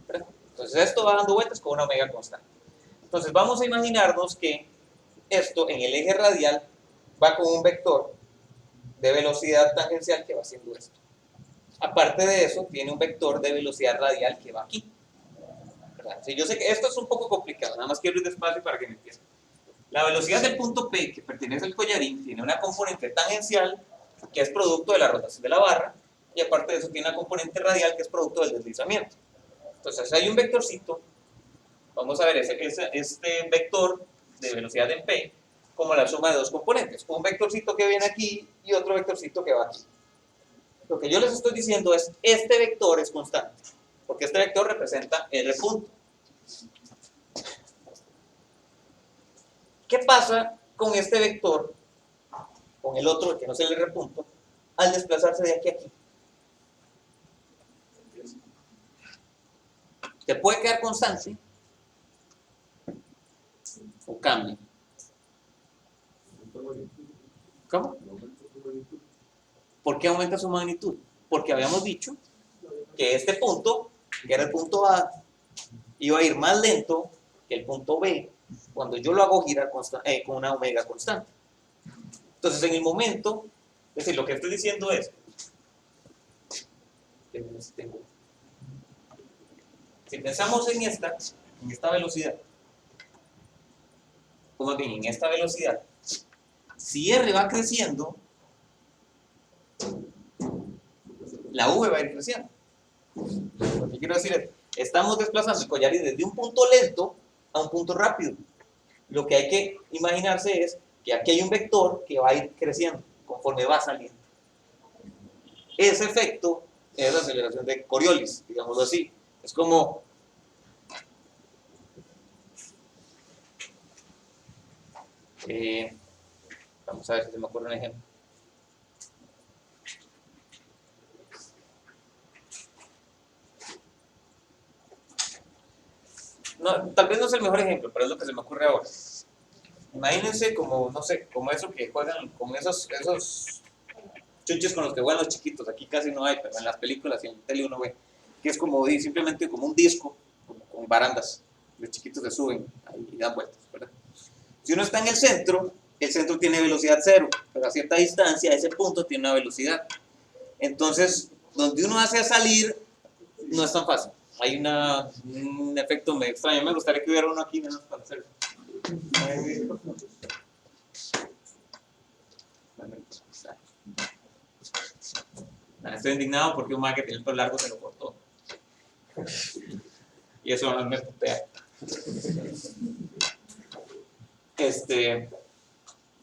¿Verdad? Entonces, esto va dando vueltas con una omega constante. Entonces, vamos a imaginarnos que esto en el eje radial va con un vector de velocidad tangencial que va haciendo esto. Aparte de eso, tiene un vector de velocidad radial que va aquí. ¿Verdad? Sí, yo sé que esto es un poco complicado, nada más quiero ir despacio para que me entiendan. La velocidad del punto P, que pertenece al collarín, tiene una componente tangencial, que es producto de la rotación de la barra, y aparte de eso tiene una componente radial, que es producto del deslizamiento. Entonces, hay un vectorcito, vamos a ver este vector de velocidad en P, como la suma de 2 componentes. Un vectorcito que viene aquí y otro vectorcito que va aquí. Lo que yo les estoy diciendo es, este vector es constante, porque este vector representa R punto. ¿Qué pasa con este vector, con el otro, que no es el R punto, al desplazarse de aquí a aquí? ¿Te puede quedar constante o cambia? ¿Cómo? ¿Por qué aumenta su magnitud? Porque habíamos dicho que este punto, que era el punto A, iba a ir más lento que el punto B cuando yo lo hago girar con una omega constante. Entonces, en el momento, es decir, lo que estoy diciendo es, si pensamos en esta velocidad, o más bien en esta velocidad, si R va creciendo, la V va a ir creciendo. Lo que quiero decir es, estamos desplazando el collarín desde un punto lento a un punto rápido. Lo que hay que imaginarse es que aquí hay un vector que va a ir creciendo conforme va saliendo. Ese efecto es la aceleración de Coriolis, digámoslo así. Es como vamos a ver si se me ocurre un ejemplo. No, tal vez no es el mejor ejemplo, pero es lo que se me ocurre ahora. Imagínense como, no sé, como eso que juegan, como esos chuches con los que juegan los chiquitos. Aquí casi no hay, pero en las películas y en la tele uno ve. Que es como simplemente como un disco con barandas. Los chiquitos se suben ahí y dan vueltas, ¿verdad? Si uno está en el centro tiene velocidad cero, pero a cierta distancia, ese punto tiene una velocidad. Entonces, donde uno hace salir, no es tan fácil. Hay un efecto medio extraño. Me gustaría que hubiera uno aquí menos para hacerlo. Estoy indignado porque un man que tiene el pelo largo se lo cortó. Y eso no me putea.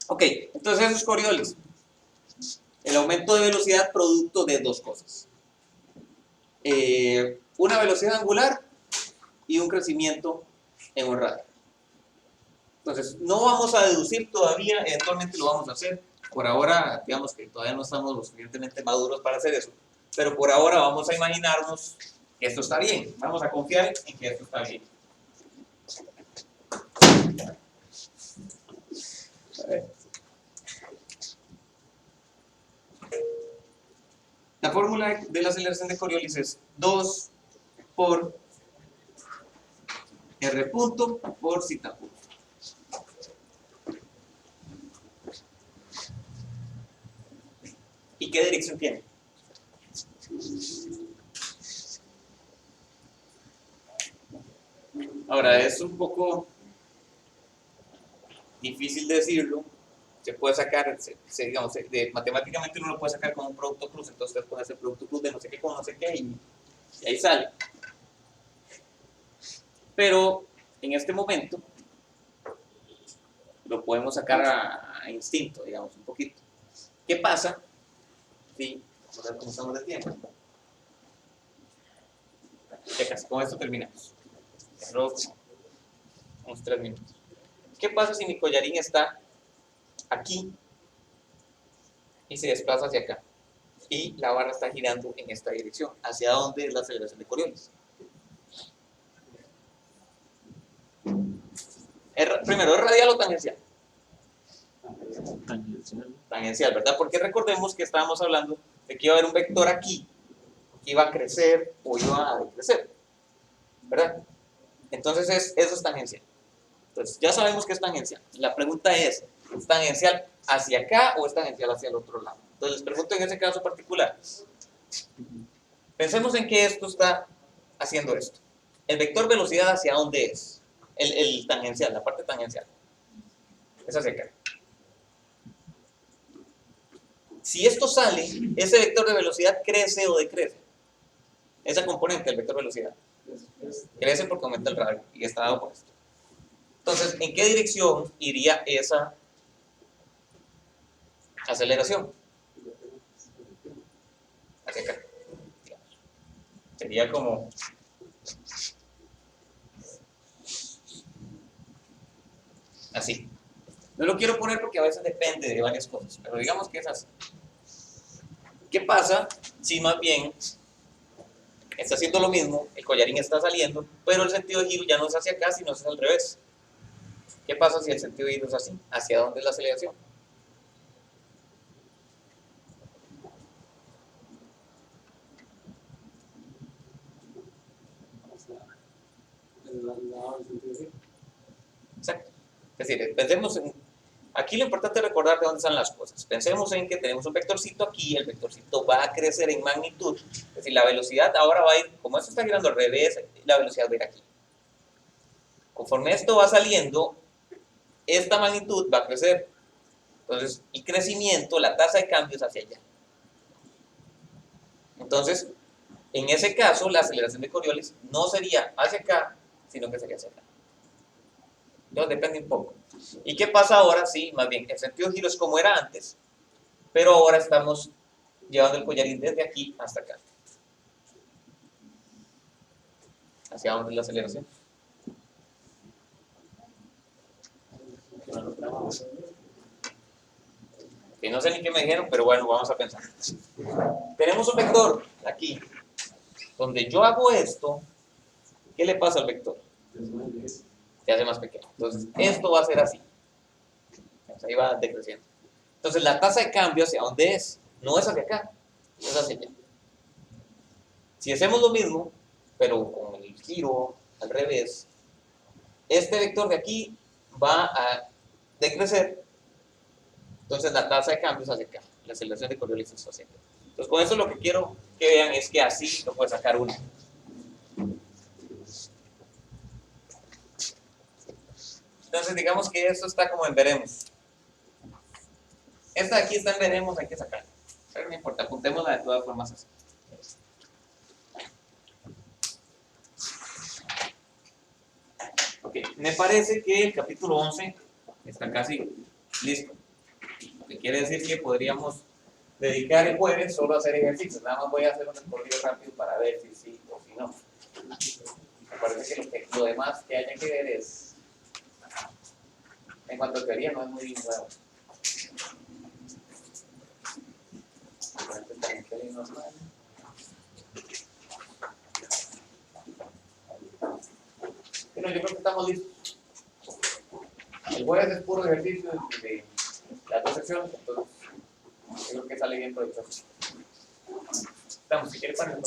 Ok, entonces eso es Coriolis. El aumento de velocidad producto de dos cosas. Una velocidad angular y un crecimiento en un radio. Entonces, no vamos a deducir todavía, eventualmente lo vamos a hacer. Por ahora, digamos que todavía no estamos lo suficientemente maduros para hacer eso. Pero por ahora vamos a imaginarnos que esto está bien. Vamos a confiar en que esto está bien. A ver. La fórmula de la aceleración de Coriolis es 2 por R punto por zeta punto. ¿Y qué dirección tiene? Ahora, es un poco difícil decirlo. Se puede sacar, digamos, matemáticamente uno lo puede sacar con un producto cruz, entonces puede hacer producto cruz de no sé qué con no sé qué y ahí sale. Pero en este momento lo podemos sacar a instinto, digamos, un poquito. ¿Qué pasa? Sí, vamos a ver cómo estamos de tiempo. Ya casi, con esto terminamos. Unos 3 minutos. ¿Qué pasa si mi collarín está aquí y se desplaza hacia acá? Y la barra está girando en esta dirección. ¿Hacia dónde es la aceleración de Coriolis? Primero, ¿es radial o tangencial? Tangencial, ¿verdad? Porque recordemos que estábamos hablando de que iba a haber un vector aquí que iba a crecer o iba a decrecer, ¿verdad? Entonces eso es tangencial. Entonces ya sabemos que es tangencial. La pregunta ¿es tangencial hacia acá o es tangencial hacia el otro lado? Entonces les pregunto en ese caso particular. Pensemos en que esto está haciendo esto. El vector velocidad, ¿hacia dónde es? El tangencial, la parte tangencial. Es hacia acá. Si esto sale, ese vector de velocidad crece o decrece. Esa componente del vector velocidad crece porque aumenta el radio y está dado por esto. Entonces, ¿en qué dirección iría esa aceleración? Hacia acá. Sería como así. No lo quiero poner porque a veces depende de varias cosas, pero digamos que es así. ¿Qué pasa si más bien está haciendo lo mismo, el collarín está saliendo, pero el sentido de giro ya no es hacia acá, sino es al revés? ¿Qué pasa si el sentido de giro es así? ¿Hacia dónde es la aceleración? Exacto. Es decir, pensemos en... Aquí lo importante es recordar de dónde están las cosas. Pensemos en que tenemos un vectorcito aquí, el vectorcito va a crecer en magnitud. Es decir, la velocidad ahora va a ir, como esto está girando al revés, la velocidad va a ir aquí. Conforme esto va saliendo, esta magnitud va a crecer. Entonces, el crecimiento, la tasa de cambio es hacia allá. Entonces, en ese caso, la aceleración de Coriolis no sería hacia acá, sino que sería hacia acá. Entonces, depende un poco. ¿Y qué pasa ahora? Sí, más bien, el sentido de giro es como era antes, pero ahora estamos llevando el collarín desde aquí hasta acá. ¿Hacia dónde es la aceleración? Que no sé ni qué me dijeron, pero bueno, vamos a pensar. Tenemos un vector aquí, donde yo hago esto, ¿qué le pasa al vector? Se hace más pequeño. Entonces, esto va a ser así. Ahí va decreciendo. Entonces, la tasa de cambio, ¿hacia dónde es? No es hacia acá, es hacia allá. Si hacemos lo mismo, pero con el giro al revés, este vector de aquí va a decrecer. Entonces, la tasa de cambio es hacia acá. La aceleración de Coriolis es hacia acá. Entonces, con eso lo que quiero que vean es que así lo puede sacar uno. Entonces, digamos que esto está como en veremos. Esta de aquí está en veremos, hay que sacarla. Pero no importa, apuntémosla de todas formas así. Ok, me parece que el capítulo 11 está casi listo. Lo que quiere decir que podríamos dedicar el jueves solo a hacer ejercicios. Nada más voy a hacer un recorrido rápido para ver si sí o si no. Me parece que lo demás que haya que ver es, en cuanto a teoría, no es muy nuevo. Bueno, yo creo que estamos listos. El jueves es puro ejercicio de las dos secciones, entonces yo creo que sale bien provechoso. Estamos, si quieres, para